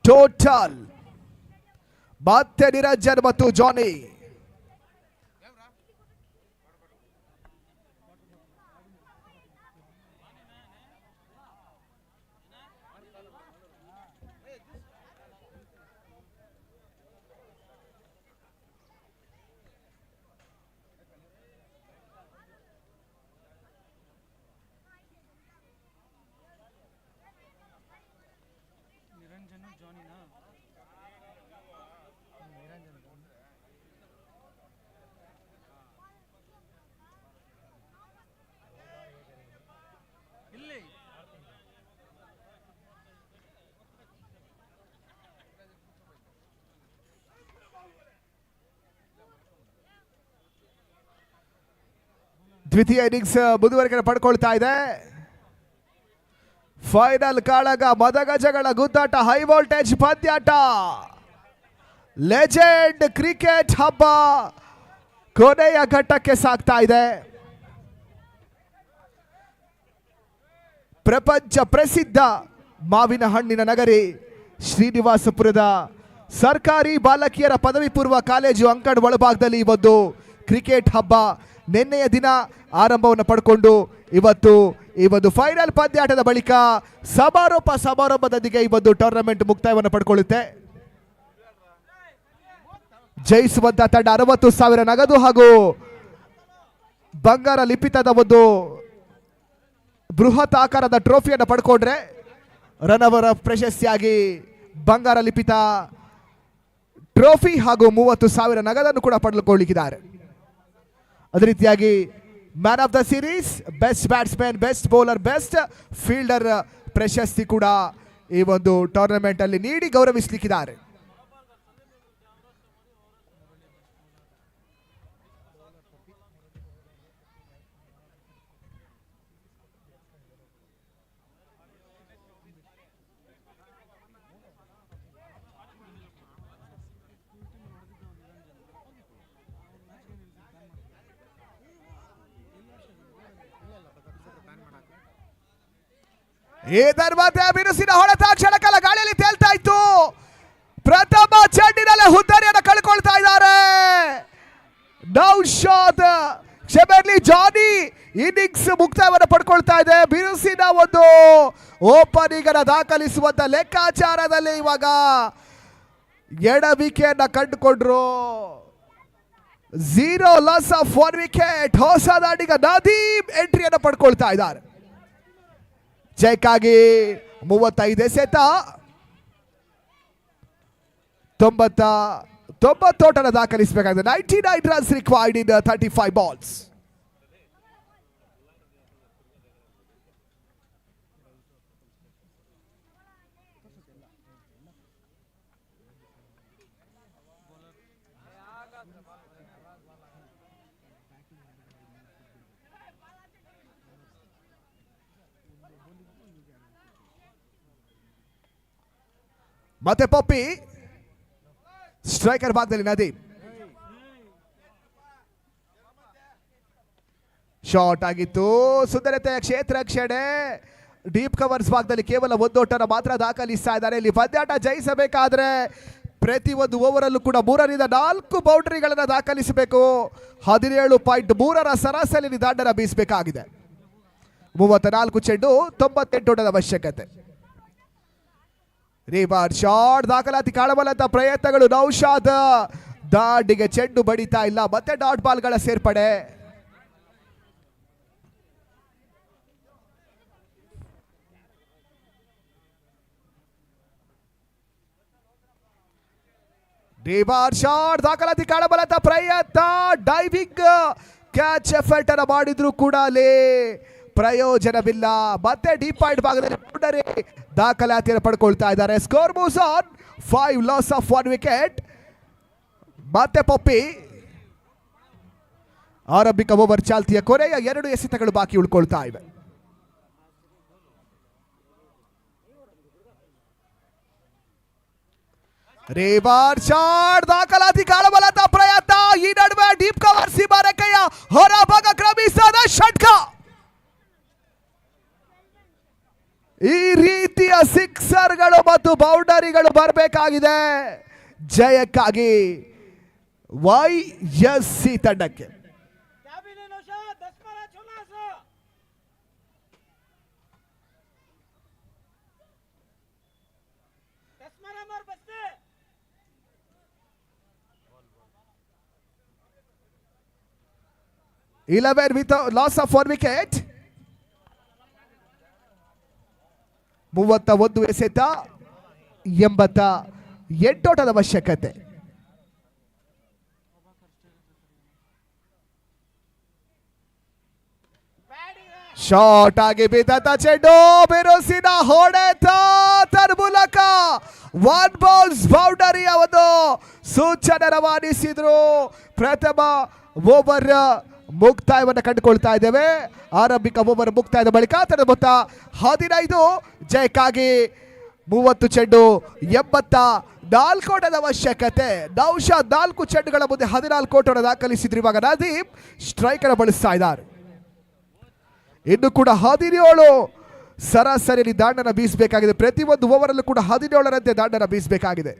total. ಮತ್ತೆ ನಿರಂಜನ್ ಮತ್ತು ಜಾನಿ. ದ್ವಿತೀಯ ಇನ್ನಿಂಗ್ಸ್ ಮುಂದುವರಿಕೆ ಪಡ್ಕೊಳ್ತಾ ಇದೆ. ಫೈನಲ್ ಕಾಳಗ ಮದಗಜಗಳ ಗುದ್ದಾಟ, ಹೈ ವೋಲ್ಟೇಜ್ ಪಂದ್ಯಾಟ. ಲೆಜೆಂಡ್ ಕ್ರಿಕೆಟ್ ಹಬ್ಬ ಕೊನೆಯ ಘಟ್ಟಕ್ಕೆ ಸಾಗ್ತಾ ಇದೆ. ಪ್ರಪಂಚ ಪ್ರಸಿದ್ಧ ಮಾವಿನ ಹಣ್ಣಿನ ನಗರಿ ಶ್ರೀನಿವಾಸಪುರದ ಸರ್ಕಾರಿ ಬಾಲಕಿಯರ ಪದವಿ ಪೂರ್ವ ಕಾಲೇಜು ಅಂಕಣ ಒಳಭಾಗದಲ್ಲಿ ಈ ಒಂದು ಕ್ರಿಕೆಟ್ ಹಬ್ಬ ನಿನ್ನೆಯ ದಿನ ಆರಂಭವನ್ನು ಪಡ್ಕೊಂಡು ಇವತ್ತು ಈ ಒಂದು ಫೈನಲ್ ಪಂದ್ಯಾಟದ ಬಳಿಕ ಸಮಾರೋಪದೊಂದಿಗೆ ಈ ಒಂದು ಟೂರ್ನಮೆಂಟ್ ಮುಕ್ತಾಯವನ್ನು ಪಡ್ಕೊಳ್ಳುತ್ತೆ. ಜಯಿಸುವಂತ ತಂಡ 60,000 ನಗದು ಹಾಗೂ ಬಂಗಾರ ಲಿಪಿತದ ಒಂದು ಬೃಹತ್ ಆಕಾರದ ಟ್ರೋಫಿಯನ್ನು ಪಡ್ಕೊಂಡ್ರೆ ರನ್ನರ್ ಅಪ್ ಪ್ರಶಸ್ತಿಯಾಗಿ ಬಂಗಾರ ಲಿಪಿತ ಟ್ರೋಫಿ ಹಾಗೂ 30,000 ನಗದನ್ನು ಕೂಡ ಪಡೆದುಕೊಳ್ಳಿದ್ದಾರೆ. ಅದೇ ರೀತಿಯಾಗಿ man of the series, best batsman, best bowler, best fielder ಪ್ರಶಸ್ತಿ ಕೂಡ ಈ ಒಂದು ಟೂರ್ನಮೆಂಟ್ ಅಲ್ಲಿ ನೀಡಿ ಗೌರವಿಸಲಿಕ್ಕಿದ್ದಾರೆ. ಇದರ ಮಧ್ಯೆ ಬಿರುಸಿನ ಹೊಡೆತ ಕ್ಷಣಕಾಲ ಗಾಳಿಯಲ್ಲಿ ತೇಲ್ತಾ ಇತ್ತು. ಪ್ರಥಮ ಚೆಂಡಿನಲ್ಲಿ ಹುದ್ದರಿಯನ್ನು ಕಳ್ಕೊಳ್ತಾ ಇದ್ದಾರೆ. ನೌಶಾದ್ ಶೆಬರ್ಲಿ ಜಾನಿ ಇನ್ನಿಂಗ್ಸ್ ಮುಕ್ತಾಯವನ್ನು ಪಡ್ಕೊಳ್ತಾ ಇದೆ. ಬಿರುಸಿನ ಒಂದು ಓಪನಿಂಗ್ ಅನ್ನು ದಾಖಲಿಸುವಂತ ಲೆಕ್ಕಾಚಾರದಲ್ಲಿ ಇವಾಗ ಎಡ ವಿಕೆಟ್ ಕಂಡುಕೊಂಡ್ರು. 0 loss of 1 wicket. ಹೊಸ ದಾಂಡಿಗ ನದೀಮ್ ಎಂಟ್ರಿಯನ್ನು ಪಡ್ಕೊಳ್ತಾ ಇದ್ದಾರೆ. ಜಯಕ್ಕಾಗಿ 35 ಎಸೆತ 90 ಓಟನ ದಾಖಲಿಸಬೇಕಾಗಿದೆ. 99 ರನ್ಸ್ ರಿಕ್ವೈರ್ಡ್ ಇನ್ 35 ಬಾಲ್ಸ್. ಮತ್ತೆ ಪಪ್ಪಿ ಸ್ಟ್ರೈಕರ್ ಭಾಗದಲ್ಲಿ ನದೀಮ್ ಶಾರ್ಟ್ ಆಗಿತ್ತು. ಸುಂದರತೆಯ ಕ್ಷೇತ್ರ ರಕ್ಷಣೆ. ಡೀಪ್ ಕವರ್ಸ್ ಭಾಗದಲ್ಲಿ ಕೇವಲ 1 ಓಟನ ಮಾತ್ರ ದಾಖಲಿಸ್ತಾ ಇದ್ದಾರೆ. ಇಲ್ಲಿ ಪಂದ್ಯಾಟ ಜಯಿಸಬೇಕಾದ್ರೆ ಪ್ರತಿ ಒಂದು ಓವರಲ್ಲೂ ಕೂಡ 3ರಿಂದ 4 ಬೌಂಡರಿಗಳನ್ನು ದಾಖಲಿಸಬೇಕು. 17.3 ಸರಾಸರಿ ದಾಂಡನ ಬೀಸಬೇಕಾಗಿದೆ. 34 ಚೆಂಡು 98 ಓಟದ ಅವಶ್ಯಕತೆ. ರಿವರ್ಸ್ ಶಾಟ್ ದಾಖಲಾತಿ ಕಾಣಬಲ್ಲಂತ ಪ್ರಯತ್ನಗಳು. ನೌಶಾದ್ ದಾಂಡಿಗೆ ಚೆಂಡು ಬಡಿತಾ ಇಲ್ಲ. ಮತ್ತೆ ಡಾಟ್ ಬಾಲ್ಗಳ ಸೇರ್ಪಡೆ. ರಿವರ್ಸ್ ಶಾಟ್ ದಾಖಲಾತಿ ಕಾಣಬಲ್ಲಂತ ಪ್ರಯತ್ನ. ಡೈವಿಂಗ್ ಕ್ಯಾಚ್ ಎಫರ್ಟ್ ಅನ್ನು ಮಾಡಿದ್ರು ಕೂಡ ಅಲ್ಲಿ ಪ್ರಯೋಜನವಿಲ್ಲ. ಮತ್ತೆ ಡೀಪ್ ಪಾಯಿಂಟ್ ಭಾಗದಲ್ಲಿ ಬೌಂಡರಿ ದಾಖಲಾತಿಯನ್ನು ಪಡ್ಕೊಳ್ತಾ ಇದ್ದಾರೆ. Score moves on. 5 loss of 1 wicket. ಮತ್ತೆ ಪಪ್ಪಿ ಆರಂಭಿಕ ಓವರ್ ಚಾಲ್ತಿಯ ಕೊನೆಯ 2 ಎಸೆತಗಳು ಬಾಕಿ ಉಳ್ಕೊಳ್ತಾ ಇವೆ. ರಿವರ್ಸ್ ಶಾಟ್ ದಾಖಲಾತಿ ಕಾಣಬಲ್ಲಂತ ಪ್ರಯತ್ನ. ಈ ನಡುವೆ ಡೀಪ್ ಕವರ್ ಸೀಮಾರೇಖೆಯ ಹೊರಭಾಗ ಕ್ರಮಿಸಿದ ಷಟ್ಕ. ಈ ರೀತಿಯ ಸಿಕ್ಸರ್ಗಳು ಮತ್ತು ಬೌಂಡರಿಗಳು ಬರಬೇಕಾಗಿದೆ ಜಯಕ್ಕಾಗಿ YSC ತಂಡಕ್ಕೆ. Eleven with a loss of 1 wicket. 31 ಎಸೆತ 88 ಓಟದ ಅವಶ್ಯಕತೆ. ಶಾರ್ಟ್ ಆಗಿ ಬಿದ್ದಂತ ಚೆಂಡು ಬಿರುಸಿನ ಹೊಡೆತ ತನ್ಮೂಲಕ 1 ಬೌನ್ಸ್ ಬೌಂಡರಿಯ ಒಂದು ಸೂಚನೆ ರವಾನಿಸಿದ್ರು. ಪ್ರಥಮ ಓವರ್ ಮುಕ್ತಾಯವನ್ನು ಕಂಡುಕೊಳ್ತಾ ಇದ್ದೇವೆ. ಆರಂಭಿಕ ಓವರ್ ಮುಕ್ತಾಯದ ಬಳಿಕ ತನ್ನ ಮೊತ್ತ 15. ಜಯಕ್ಕಾಗಿ 30 ಚೆಂಡು 84 ಓಟದ ಅವಶ್ಯಕತೆ. ನೌಶಾದ್ 4 ಚೆಂಡುಗಳ ಮುಂದೆ 14 ಓಟವನ್ನು ದಾಖಲಿಸಿದ್ರು. ಇವಾಗ ನದೀಮ್ ಸ್ಟ್ರೈಕರ್ ಬಳಸ್ತಾ ಇದ್ದಾರೆ. ಇನ್ನು ಕೂಡ 17 ಸರಾಸರಿ ದಾಂಡನ ಬೀಸಬೇಕಾಗಿದೆ. ಪ್ರತಿಯೊಂದು ಓವರಲ್ಲೂ ಕೂಡ 17ರಂತೆ ದಾಂಡನ ಬೀಸಬೇಕಾಗಿದೆ.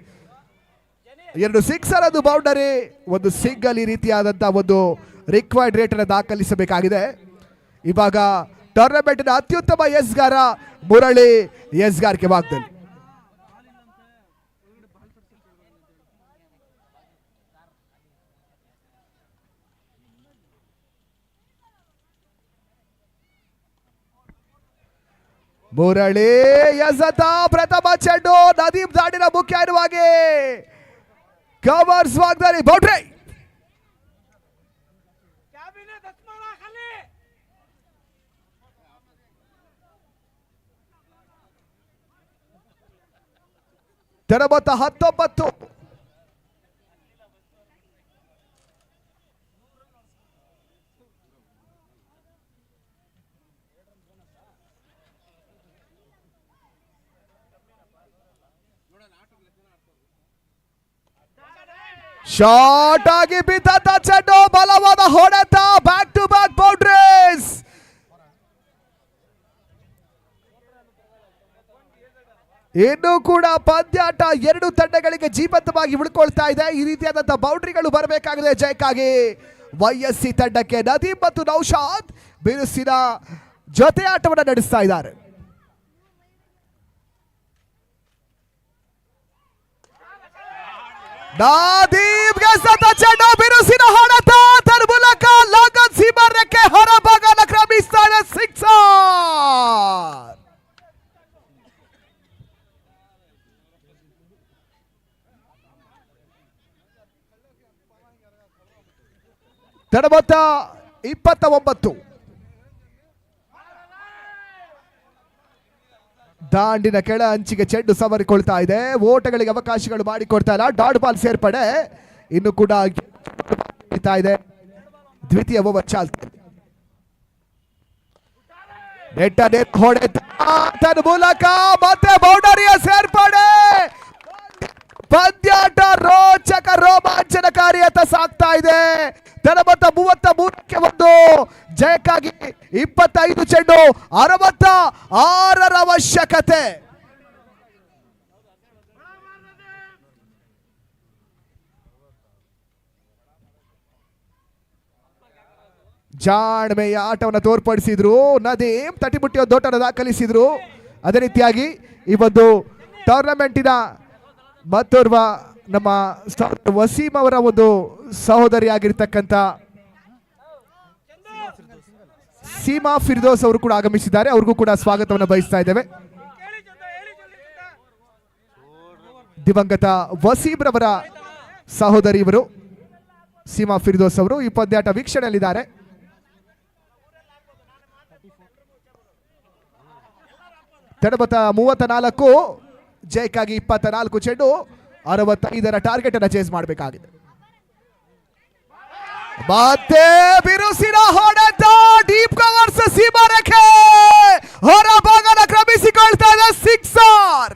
2 ಸಿಕ್ಸರ್, 1 ಬೌಂಡರಿ, 1 ಸಿಂಗಲ್, ಈ ರೀತಿಯಾದಂತಹ ಒಂದು ರಿಕ್ವೈರ್ಡ್ ರೇಟ್ ಅನ್ನು ದಾಖಲಿಸಬೇಕಾಗಿದೆ. ಇವಾಗ ಟೂರ್ನಮೆಂಟ್ನ ಅತ್ಯುತ್ತಮ ಎಸ್ಗಾರ ಮುರಳಿ ಎಸ್ಗಾರಿಕೆ ಭಾಗದಲ್ಲಿ. ಮುರಳಿ ಎಸೆತ ಪ್ರಥಮ ಚೆಂಡು ನದೀಮ್ ದಾಂಡಿನ ಮುಖ್ಯ ಇರುವಾಗಿ ಕವರ್ಸ್ ಭಾಗದಲ್ಲಿ ಬೌಂಡ್ರಿ. ತೆರಬತ್ತ 19. ಶಾರ್ಟ್ ಆಗಿ ಬಿದ್ದಂತ ಚೆಂಡು, ಬಲವಾದ ಹೊಡೆತ, ಬ್ಯಾಕ್ ಟು ಬ್ಯಾಕ್ ಬೌಂಡ್ರೀಸ್. ಇನ್ನು ಕೂಡ ಪಂದ್ಯಾಟ 2 ತಂಡಗಳಿಗೆ ಜೀವಂತವಾಗಿ ಉಳ್ಕೊಳ್ತಾ ಇದೆ. ಈ ರೀತಿಯಾದಂತಹ ಬೌಂಡ್ರಿಗಳು ಬರಬೇಕಾಗಿದೆ ಜಯಕ್ಕಾಗಿ. YSC ತಂಡಕ್ಕೆ ನದೀಮ್ ಮತ್ತು ನೌಶಾದ್ ಬಿರುಸಿನ ಜೊತೆ ಆಟವನ್ನು ನಡೆಸ್ತಾ ಇದ್ದಾರೆ. ನದೀಮ್ಗೆ ಸತ ಚೆಂಡು ಬಿರುಸಿನ ಹೊಡೆತ ಅದರ ಮೂಲಕ ಲಾಗನ್ ಸೀಮಾ ರೇಖೆ ಹೊರಭಾಗನ ಕ್ರಮಿಸ್ತಾ ಇದೆ. ಸಿಕ್ಸರ್. ತಡಮೊತ್ತ 29. ದಾಂಡಿನ ಕೆಳ ಅಂಚಿಗೆ ಚೆಂಡು ಸವರಿಕೊಳ್ತಾ ಇದೆ. ಓಟಗಳಿಗೆ ಅವಕಾಶಗಳು ಮಾಡಿಕೊಡ್ತಾ ಇಲ್ಲ. ಡಾಟ್ ಬಾಲ್ ಸೇರ್ಪಡೆ ಇನ್ನು ಕೂಡ ಇದೆ. ದ್ವಿತೀಯ ಓವರ್ ಚಾಲ್ತಿ. ನೆಟ್ ಹೊಡೆತ ಮೂಲಕ ಮತ್ತೆ ಬೌಂಡರಿಯ ಸೇರ್ಪಡೆ. ಪಂದ್ಯಾಟ ರೋಚಕ ರೋಮಾಂಚನಕಾರಿಯತ್ತ ಸಾಗ್ತಾ ಇದೆ. ತಡಮೊತ್ತ 33ಕ್ಕೆ 1 ಜಯಕ್ಕಾಗಿ 25 ಚೆಂಡು 66 ಅವಶ್ಯಕತೆ. ಜಾಣ್ಮೆಯ ಆಟವನ್ನು ತೋರ್ಪಡಿಸಿದ್ರು ನದೀಮ್. ತಟಿಮುಟ್ಟಿ ಒಂದು ಓಟವನ್ನು ದಾಖಲಿಸಿದ್ರು. ಅದೇ ರೀತಿಯಾಗಿ ಈ ಒಂದು ಟೂರ್ನಮೆಂಟಿನ ಮತ್ತೋರ್ವ ನಮ್ಮ ವಸೀಂ ಅವರ ಒಂದು ಸಹೋದರಿಯಾಗಿರ್ತಕ್ಕಂಥ ಸೀಮಾ ಫಿರ್ದೋಸ್ ಅವರು ಕೂಡ ಆಗಮಿಸಿದ್ದಾರೆ. ಅವ್ರಿಗೂ ಕೂಡ ಸ್ವಾಗತವನ್ನು ಬಯಸ್ತಾ ಇದ್ದೇವೆ. ದಿವಂಗತ ವಸೀಂ ರವರ ಸಹೋದರಿ ಇವರು ಸೀಮಾ ಫಿರ್ದೋಸ್ ಅವರು ಈ ಪಂದ್ಯಾಟ ವೀಕ್ಷಣೆಯಲ್ಲಿದ್ದಾರೆ. ತಡಮೊತ್ತ 34, ಜಯಕ್ಕಾಗಿ 24 ಚೆಂಡು 65 ಟಾರ್ಗೆಟ್ ಅನ್ನು ಚೇಸ್ ಮಾಡಬೇಕಾಗಿದೆ. ಮತ್ತೆ ಬಿರುಸಿನ ಹೊಡೆತ ಡೀಪ್ ಕವರ್ಸ್ ಸೀಮಾ ರೇಖೆ ಹೊರಭಾಗನ ಕ್ರಮಿಸಿಕೊಳ್ತಾ ಇದೆ. ಸಿಕ್ಸರ್.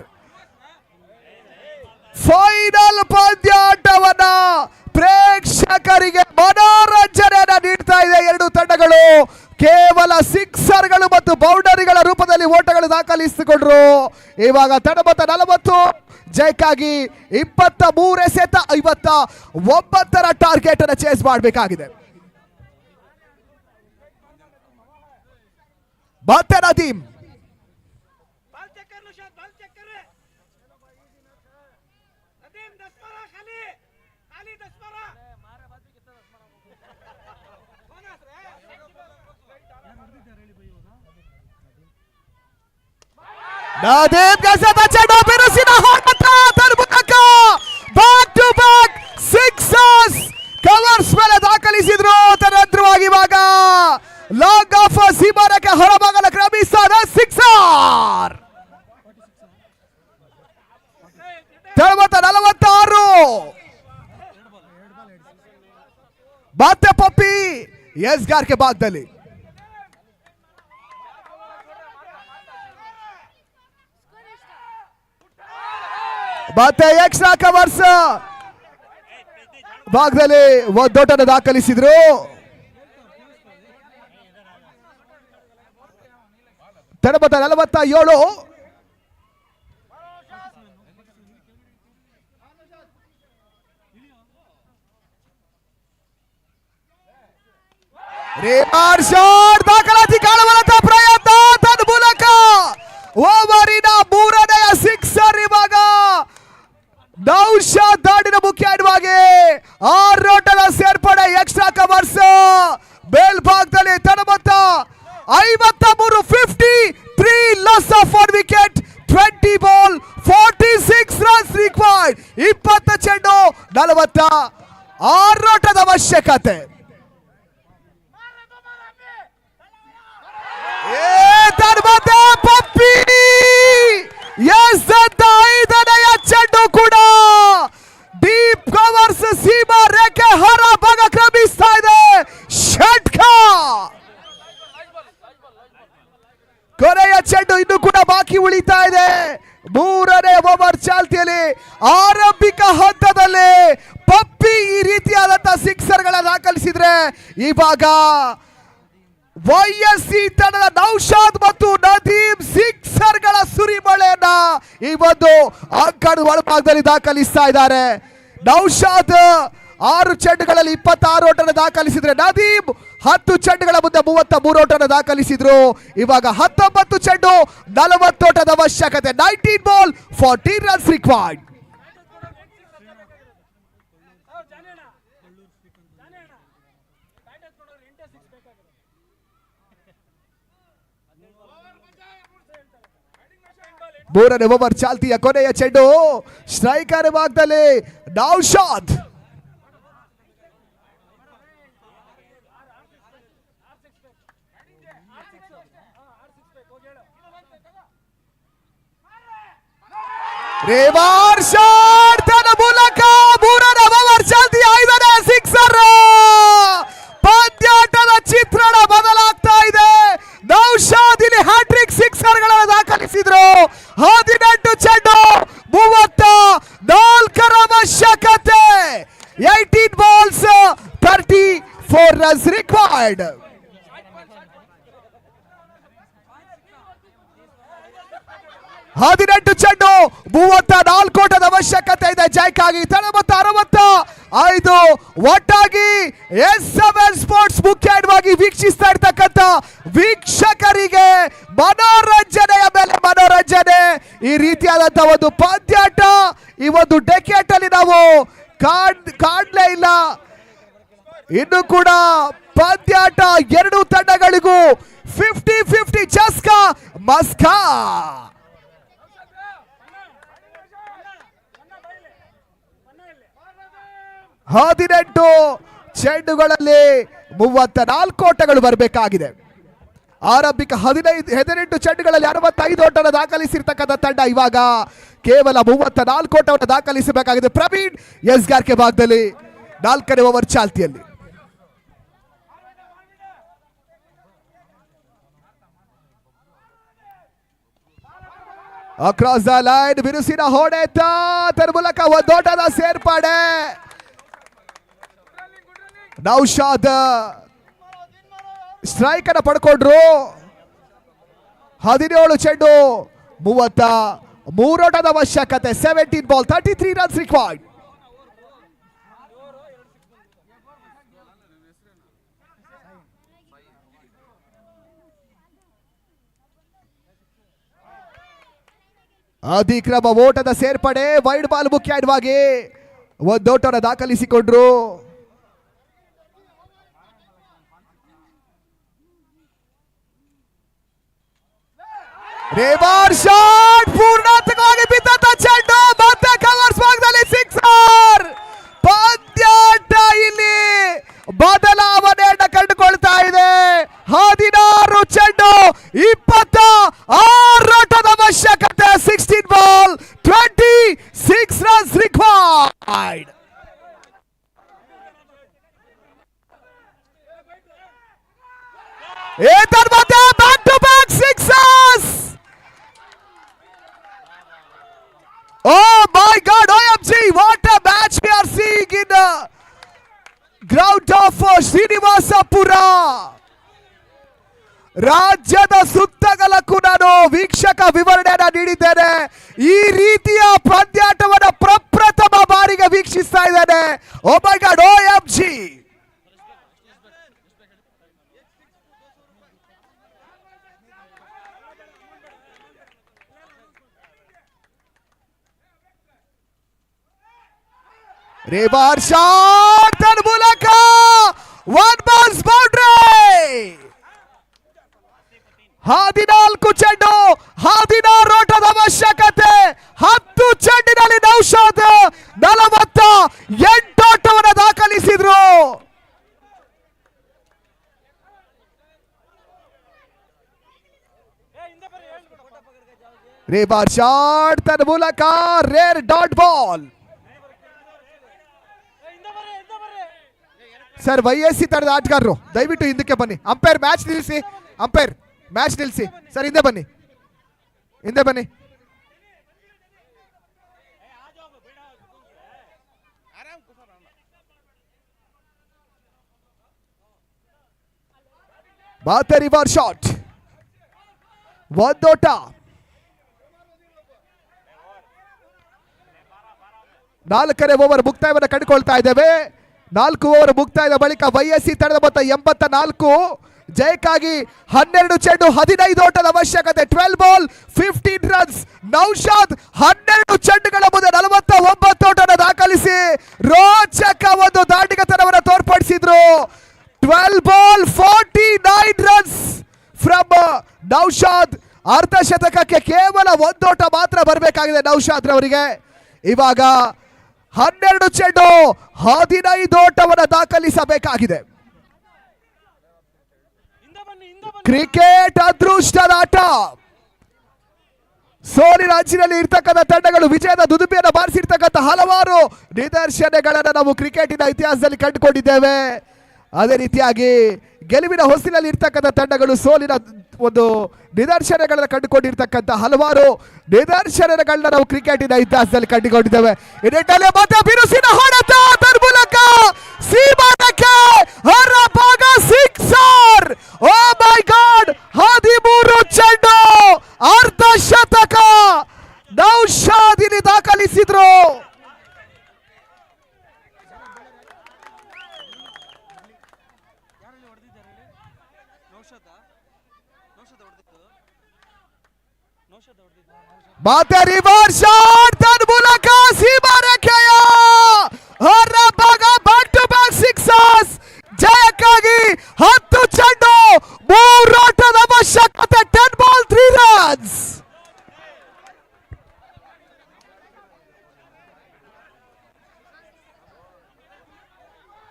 ಫೈನಲ್ ಪಂದ್ಯಾಟವನ್ನ ಪ್ರೇಕ್ಷಕರಿಗೆ ಮನೋರಂಜನೆಯನ್ನ ನೀಡ್ತಾ ಇದೆ. ಎರಡು ತಂಡಗಳು ಕೇವಲ ಸಿಕ್ಸರ್ಗಳು ಮತ್ತು ಬೌಂಡರಿಗಳ ರೂಪದಲ್ಲಿ ಓಟಗಳು ದಾಖಲಿಸಿಕೊಂಡ್ರು. ಇವಾಗ ತಡಮೊತ್ತ 40, ಜಯಕ್ಕಾಗಿ 23 ಎಸೆತ 59 ಟಾರ್ಗೆಟ್ ಅನ್ನು ಚೇಸ್ ಮಾಡಬೇಕಾಗಿದೆ. ಮತ್ತೆ ನದೀಮ್. ನದೀಮ್ ಗೆಸದ ಚೆಂಡು ಬಿರುಸಿನ ಹೊಡೆತ ಅದರ ಮೂಲಕ back to back sixers covers ಮೇಲೆ ದಾಖಲಿಸಿದ್ರು. ತದನಂತರವಾಗಿ ಇವಾಗ ಲಾಗ್ ಆಫ್ ಸೀಮಾ ರೇಖೆ ಹೊರಭಾಗನ ಕ್ರಮಿಸ್ತಾರೆ. ಸಿಕ್ಸರ್. ತಡಮೊತ್ತ 46, ಮತ್ತೆ ಪಪ್ಪಿ ಎಸ್ಗಾರ್ಕೆ ಭಾಗದಲ್ಲಿ. ಮತ್ತೆ ಎಕ್ಸ್ಟ್ರಾ ಕವರ್ಸ್ ಭಾಗದಲ್ಲಿ ಒಂದೋಟನ್ನು ದಾಖಲಿಸಿದ್ರು. ತಡಮೊತ್ತ 47, ರಿವರ್ಸ್ ಶಾಟ್ ದಾಖಲಾತಿ ಕಾಣುವಂತ ಪ್ರಯತ್ನ ತನ್ನ ಮೂಲಕ ಓವರಿನ 3ನೇ ಸಿಕ್ಸರ್. ಇವಾಗ ನೌಶಾದ್ ದಾಡಿನ ಮುಖ್ಯ ಆಟವಾಗಿ 6 ಓಟದ ಸೇರ್ಪಡೆ. ಎಕ್ಸ್ಟ್ರಾ ಕವರ್ಸ್ ಮೇಲ್ಭಾಗದಲ್ಲಿ ತಡಮೊತ್ತ 53, 53 loss of 1 wicket, 20 ball, 46 runs required. 20 ಚೆಂಡು 46 ಓಟದ ಅವಶ್ಯಕತೆ. ಪಪ್ಪಿ ಐದನೆಯ ಚೆಂಡು ಕೂಡ ಡೀಪ್ ಕವರ್ಸ್ ಸೀಮಾ ರೇಖೆ ಹೊರಭಾಗ ಕ್ರಮಿಸ್ತಾ ಇದೆ. ಷಟ್ಕ. ಕೊನೆಯ ಚೆಂಡು ಇನ್ನು ಕೂಡ ಬಾಕಿ ಉಳಿತಾ ಇದೆ. 3ನೇ ಓವರ್ ಚಾಲ್ತಿಯಲ್ಲಿ ಆರಂಭಿಕ ಹಂತದಲ್ಲಿ ಪಪ್ಪಿ ಈ ರೀತಿಯಾದಂತಹ ಸಿಕ್ಸರ್ಗಳ ದಾಖಲಿಸಿದ್ರೆ ಇವಾಗ YSC ತಂಡದ ನೌಶಾದ್ ಮತ್ತು ನದೀಮ್ ಸಿಕ್ಸರ್ಗಳ ಸುರಿಮಳೆಯನ್ನ ಈ ಒಂದು ಅಂಕಣ ಒಳಭಾಗದಲ್ಲಿ ದಾಖಲಿಸ್ತಾ ಇದ್ದಾರೆ. ನೌಶಾದ್ 6 ಚೆಂಡುಗಳಲ್ಲಿ 26 ಓಟನ ದಾಖಲಿಸಿದ್ರೆ ನದೀಮ್ 10 ಚೆಂಡುಗಳ ಮುಂದೆ 33 ಓಟನ ದಾಖಲಿಸಿದ್ರು. ಇವಾಗ 19 ಚೆಂಡು 40 ಓಟದ ಅವಶ್ಯಕತೆ. 19 ಬಾಲ್ 14 ರನ್ಸ್ ರಿಕ್ವೈರ್ಡ್. ಮೂರನೇ ಓವರ್ ಚಾಲ್ತಿಯ ಕೊನೆಯ ಚೆಂಡು ಸ್ಟ್ರೈಕರ್ ಭಾಗದಲ್ಲಿ ನೌಶಾದ್. ರೇವಾರ್ ಶಾಟ್ ತನ್ನ ಮೂಲಕ ಮೂರನೇ ಓವರ್ ಚಾಲ್ತಿಯ 5ನೇ ಸಿಕ್ಸರ್. ಪಂದ್ಯಾಟದ ಚಿತ್ರಣ ಬದಲಾಗ್ತಾ ಇದೆ. ನೌಶಾದ್ ಇಲ್ಲಿ ಹ್ಯಾಟ್ರಿಕ್ ಸಿಕ್ಸರ್ ಗಳನ್ನು ದಾಖಲಿಸಿದ್ರು. 18 ಚೆಂಡು 34 ಅವಶ್ಯಕತೆ. 18 ಬಾಲ್ಸ್ 34 ರನ್ಸ್ ರಿಕ್ವೈರ್ಡ್. ಹದಿನೆಂಟು ಚೆಂಡು 34 ಓಟದ ಅವಶ್ಯಕತೆ ಇದೆ ಜಯಕ್ಕಾಗಿ. 65 ಒಟ್ಟಾಗಿ S7 ಸ್ಪೋರ್ಟ್ಸ್ ಮುಖ್ಯವಾಗಿ ವೀಕ್ಷಿಸ್ತಾ ಇರ್ತಕ್ಕಂಥ ವೀಕ್ಷಕರಿಗೆ ಮನೋರಂಜನೆಯ ಮೇಲೆ ಮನೋರಂಜನೆ. ಈ ರೀತಿಯಾದಂತಹ ಒಂದು ಪಂದ್ಯಾಟ ಈ ಒಂದು ಡೆಕೆಟ್ ಅಲ್ಲಿ ನಾವು ಕಾಣಲೇ ಇಲ್ಲ. ಇನ್ನು ಕೂಡ ಪಂದ್ಯಾಟ ಎರಡು ತಂಡಗಳಿಗೂ 50-50 ಚಸ್ಕಾ ಮಸ್ಕಾ. ಹದಿನೆಂಟು ಚೆಂಡುಗಳಲ್ಲಿ 34 ಓಟಗಳು ಬರಬೇಕಾಗಿದೆ. ಆರಂಭಿಕ 18 ಚೆಂಡುಗಳಲ್ಲಿ 65 ಓಟವನ್ನು ದಾಖಲಿಸಿರ್ತಕ್ಕಂಥ ತಂಡ ಇವಾಗ ಕೇವಲ 34 ಓಟವನ್ನು ದಾಖಲಿಸಬೇಕಾಗಿದೆ. ಪ್ರವೀಣ್ ಎಸ್ಗಾರ್ಕೆ ಭಾಗದಲ್ಲಿ 4ನೇ ಓವರ್ ಚಾಲ್ತಿಯಲ್ಲಿ. ಅಕ್ರಾಸ್ ದ ಲೈನ್ ಬಿರುಸಿನ ಹೊಡೆತ, ಅದರ ಮೂಲಕ ಒಂದೋಟದ ಸೇರ್ಪಡೆ. ನೌಶಾದ್ ಸ್ಟ್ರೈಕ್ ಅನ್ನು ಪಡ್ಕೊಂಡ್ರು. 17 ಚೆಂಡು 33 ಓಟದ ಅವಶ್ಯಕತೆ. 17 ಬಾಲ್ 33 ರನ್ಸ್ ರಿಕ್ವೈರ್ಡ್. ಅಧಿಕ್ರಮ ಓಟದ ಸೇರ್ಪಡೆ. ವೈಡ್ ಬಾಲ್ ಮುಖ್ಯವಾಗಿ ಒಂದೋಟವನ್ನು ದಾಖಲಿಸಿಕೊಂಡ್ರು. ರೇವಾರ್ ಶಾಟ್ ಪೂರ್ಣಾತ್ಮಕವಾಗಿ ಬಿದ್ದಂತ ಚೆಂಡು ಮತ್ತೆ ಕವರ್ಸ್ ಭಾಗದಲ್ಲಿ ಸಿಕ್ಸರ್. ಪಂದ್ಯಾಟ ಇಲ್ಲಿ ಬದಲಾವಣೆಯನ್ನು ಕಂಡುಕೊಳ್ತಾ ಇದೆ. 16 ಚೆಂಡು 26 ಓಟದ ಅವಶ್ಯಕತೆ. 16 ಬಾಲ್ 26 ರನ್ಸ್ ರಿಕ್ವೈರ್ಡ್. ಇದರ ಮಧ್ಯೆ back to back sixers. Oh my God, OMG, what a match we are seeing in the ground of Srinivaspur. ರಾಜ್ಯದ ಸುತ್ತಗಲಕ್ಕೂ ನಾನು ವೀಕ್ಷಕ ವಿವರಣೆಯನ್ನು ನೀಡಿದ್ದೇನೆ. ಈ ರೀತಿಯ ಪಂದ್ಯಾಟವನ್ನು ಪ್ರಪ್ರಥಮ ಬಾರಿಗೆ ವೀಕ್ಷಿಸ್ತಾ ಇದ್ದೇನೆ. Oh my God, OMG. ರೇವಾರ್ ಶಾಟ್ ತನ್ನ ಮೂಲಕ 1 ಬಾಲ್ಸ್ ಬೌಂಡ್ರಿ. 14 ಚೆಂಡು 16 ಓಟದ ಅವಶ್ಯಕತೆ. 10 ಚೆಂಡಿನಲ್ಲಿ ನೌಶಾದ್ 48 ಓಟವನ್ನು ದಾಖಲಿಸಿದ್ರು. ರೇವಾರ್ ಶಾಟ್ ತನ್ನ ಮೂಲಕ ರೇರ್ ಡಾಟ್ ಬಾಲ್. ಸರ್ ವೈಎಸ್ಸಿ ತರದ ಆಟಗಾರರು ದಯವಿಟ್ಟು ಹಿಂದಕ್ಕೆ ಬನ್ನಿ. ಅಂಪೈರ್ ಮ್ಯಾಚ್ ನಿಲ್ಲಿಸಿ. ಅಂಪೈರ್ ಮ್ಯಾಚ್ ನಿಲ್ಲಿಸಿ. ಸರ್ ಹಿಂದೆ ಬನ್ನಿ, ಹಿಂದೆ ಬನ್ನಿ. ಮತ್ತೆ ರಿವರ್ ಶಾಟ್. ಒಂದೋಟ. 4ನೇ ಓವರ್ ಮುಕ್ತಾಯವನ್ನು ಕಂಡುಕೊಳ್ತಾ ಇದ್ದೇವೆ. 4 ಓವರ್ ಮುಕ್ತಾಯದ ಬಳಿಕ YSC ತಂಡದ ಮೊತ್ತ 84. ಜಯಕ್ಕಾಗಿ 12 ಚೆಂಡು 15 ಓಟದ ಅವಶ್ಯಕತೆ. 12 ಬಾಲ್ 15 ರನ್ಸ್. ನೌಶಾದ್ 12 ಚೆಂಡುಗಳ ಮುಂದೆ 49 ಓಟನ ದಾಖಲಿಸಿ ರೋಚಕ ಒಂದು ದಾಂಡಿಗತನವನ್ನು ತೋರ್ಪಡಿಸಿದ್ರು. 12 ಬಾಲ್ 49 ರನ್ಸ್ ಫ್ರಮ್ ನೌಶಾದ್. ಅರ್ಧ ಶತಕಕ್ಕೆ ಕೇವಲ 1 ಓಟ ಮಾತ್ರ ಬರಬೇಕಾಗಿದೆ ನೌಶಾದ್ ರವರಿಗೆ. ಇವಾಗ 12 ಚೆಂಡು 15 ಓಟವನ್ನು ದಾಖಲಿಸಬೇಕಾಗಿದೆ. ಕ್ರಿಕೆಟ್ ಅದೃಷ್ಟದ ಆಟ. ಸೋಲಿನ ಅಂಚಿನಲ್ಲಿ ಇರ್ತಕ್ಕಂಥ ತಂಡಗಳು ವಿಜಯದ ದುದುಬಿಯನ್ನು ಬಾರಿಸಿರ್ತಕ್ಕಂಥ ಹಲವಾರು ನಿದರ್ಶನಗಳನ್ನು ನಾವು ಕ್ರಿಕೆಟಿನ ಇತಿಹಾಸದಲ್ಲಿ ಕಂಡುಕೊಂಡಿದ್ದೇವೆ. ಅದೇ ರೀತಿಯಾಗಿ ಗೆಲುವಿನ ಹೊಸಿಲಲ್ಲಿ ಇರ್ತಕ್ಕಂಥ ತಂಡಗಳು ಸೋಲಿನ ಒಂದು ನಿದರ್ಶನಗಳನ್ನು ಕಂಡುಕೊಂಡಿರ್ತಕ್ಕಂಥ ಹಲವಾರು ನಿದರ್ಶನಗಳನ್ನ ನಾವು ಕ್ರಿಕೆಟಿನ ಇತಿಹಾಸದಲ್ಲಿ ಕಂಡುಕೊಂಡಿದ್ದೇವೆ. ಇದರಲ್ಲಿ ಮತ್ತೆ ಬಿರುಸಿನ ಹೊಡೆತ ಅದರ ಮೂಲಕ ಸೀಮಾನಕ್ಕೆ ಹೊರಭಾಗ ಸಿಕ್ಸರ್. ಓ ಮೈ ಗಾಡ್, 13 ಚೆಂಡು ಅರ್ಧ ಶತಕ ನೌಶಾದ್ ಇಲ್ಲಿ ದಾಖಲಿಸಿದ್ರು. ಮತ್ತೆ ರಿವರ್ಸ್ ಶಾಟ್ ತನ್ನ ಮೂಲಕ ಸೀಮಾರೇಖೆಯ ಹೊರಭಾಗ ಬ್ಯಾಕ್ ಟು ಬ್ಯಾಕ್ ಸಿಕ್ಸರ್ಸ್. ಜಯಕ್ಕಾಗಿ 10 ಚೆಂಡು 3 ಓಟದ ಅವಶ್ಯಕತೆ. 10 ball 3 runs.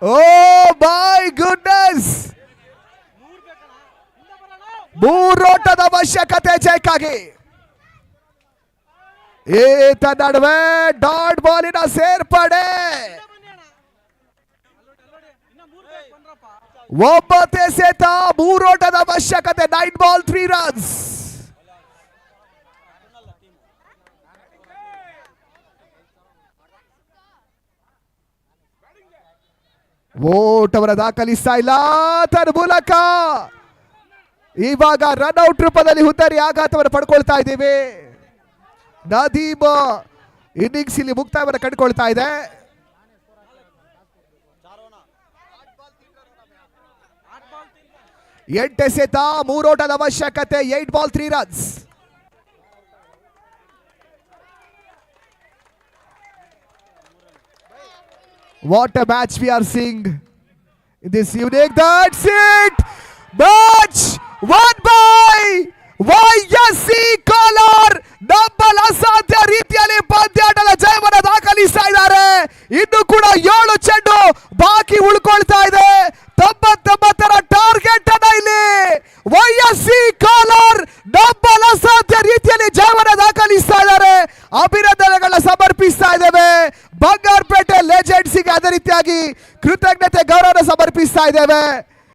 Oh my goodness, 3 ಓಟದ ಅವಶ್ಯಕತೆ ಜಯಕ್ಕಾಗಿ. ಈತ ನಡುವೆ ಡಾಟ್ ಬಾಲಿನ ಸೇರ್ಪಡೆ. 9 ಎಸೆತ 3 ಓಟದ ಅವಶ್ಯಕತೆ. 9 ಬಾಲ್ 3 ರನ್ಸ್. ಓಟವನ್ನು ದಾಖಲಿಸ್ತಾ ಇಲ್ಲ ತನ್ನ ಮೂಲಕ. ಇವಾಗ ರನ್ಔಟ್ ರೂಪದಲ್ಲಿ ಹುದ್ದರಿ ಆಘಾತವನ್ನು ಪಡ್ಕೊಳ್ತಾ ಇದ್ದೀವಿ. ನದೀಮ್ ಇನ್ನಿಂಗ್ಸ್ ಇಲ್ಲಿ ಮುಕ್ತಾಯವನ್ನು ಕಂಡುಕೊಳ್ತಾ ಇದೆ. ಎಂಟು ಎಸೆತ 3 ಓಟದ ಅವಶ್ಯಕತೆ. 8 ball 3 runs. What a match we are seeing in this evening. That's it. Match won by YSC Kolar. ನಂಬಲ್ ಅಸಾಧ್ಯ ರೀತಿಯಲ್ಲಿ ಪಂದ್ಯಾಟದ ಜಯವನ್ನು ದಾಖಲಿಸ್ತಾ ಇದ್ದಾರೆ. ಇನ್ನು ಕೂಡ 7 ಚೆಂಡು ಬಾಕಿ ಉಳ್ಕೊಳ್ತಾ ಇದೆ. 99ರ ಟಾರ್ಗೆಟ್ ಅನ್ನ ಇಲ್ಲಿ YSC Kolar ನಂಬಲ್ ಅಸಾಧ್ಯ ರೀತಿಯಲ್ಲಿ ಜಯವನ್ನು ದಾಖಲಿಸ್ತಾ ಇದ್ದಾರೆ. ಅಭಿನಂದನೆಗಳನ್ನ ಸಮರ್ಪಿಸ್ತಾ ಇದ್ದೇವೆ ಬಂಗಾರಪೇಟೆ ಲೆಜೆಂಡ್ಸ್ಗೆ. ಅದೇ ರೀತಿಯಾಗಿ ಕೃತಜ್ಞತೆ ಗೌರವ ಸಮರ್ಪಿಸ್ತಾ ಇದ್ದೇವೆ.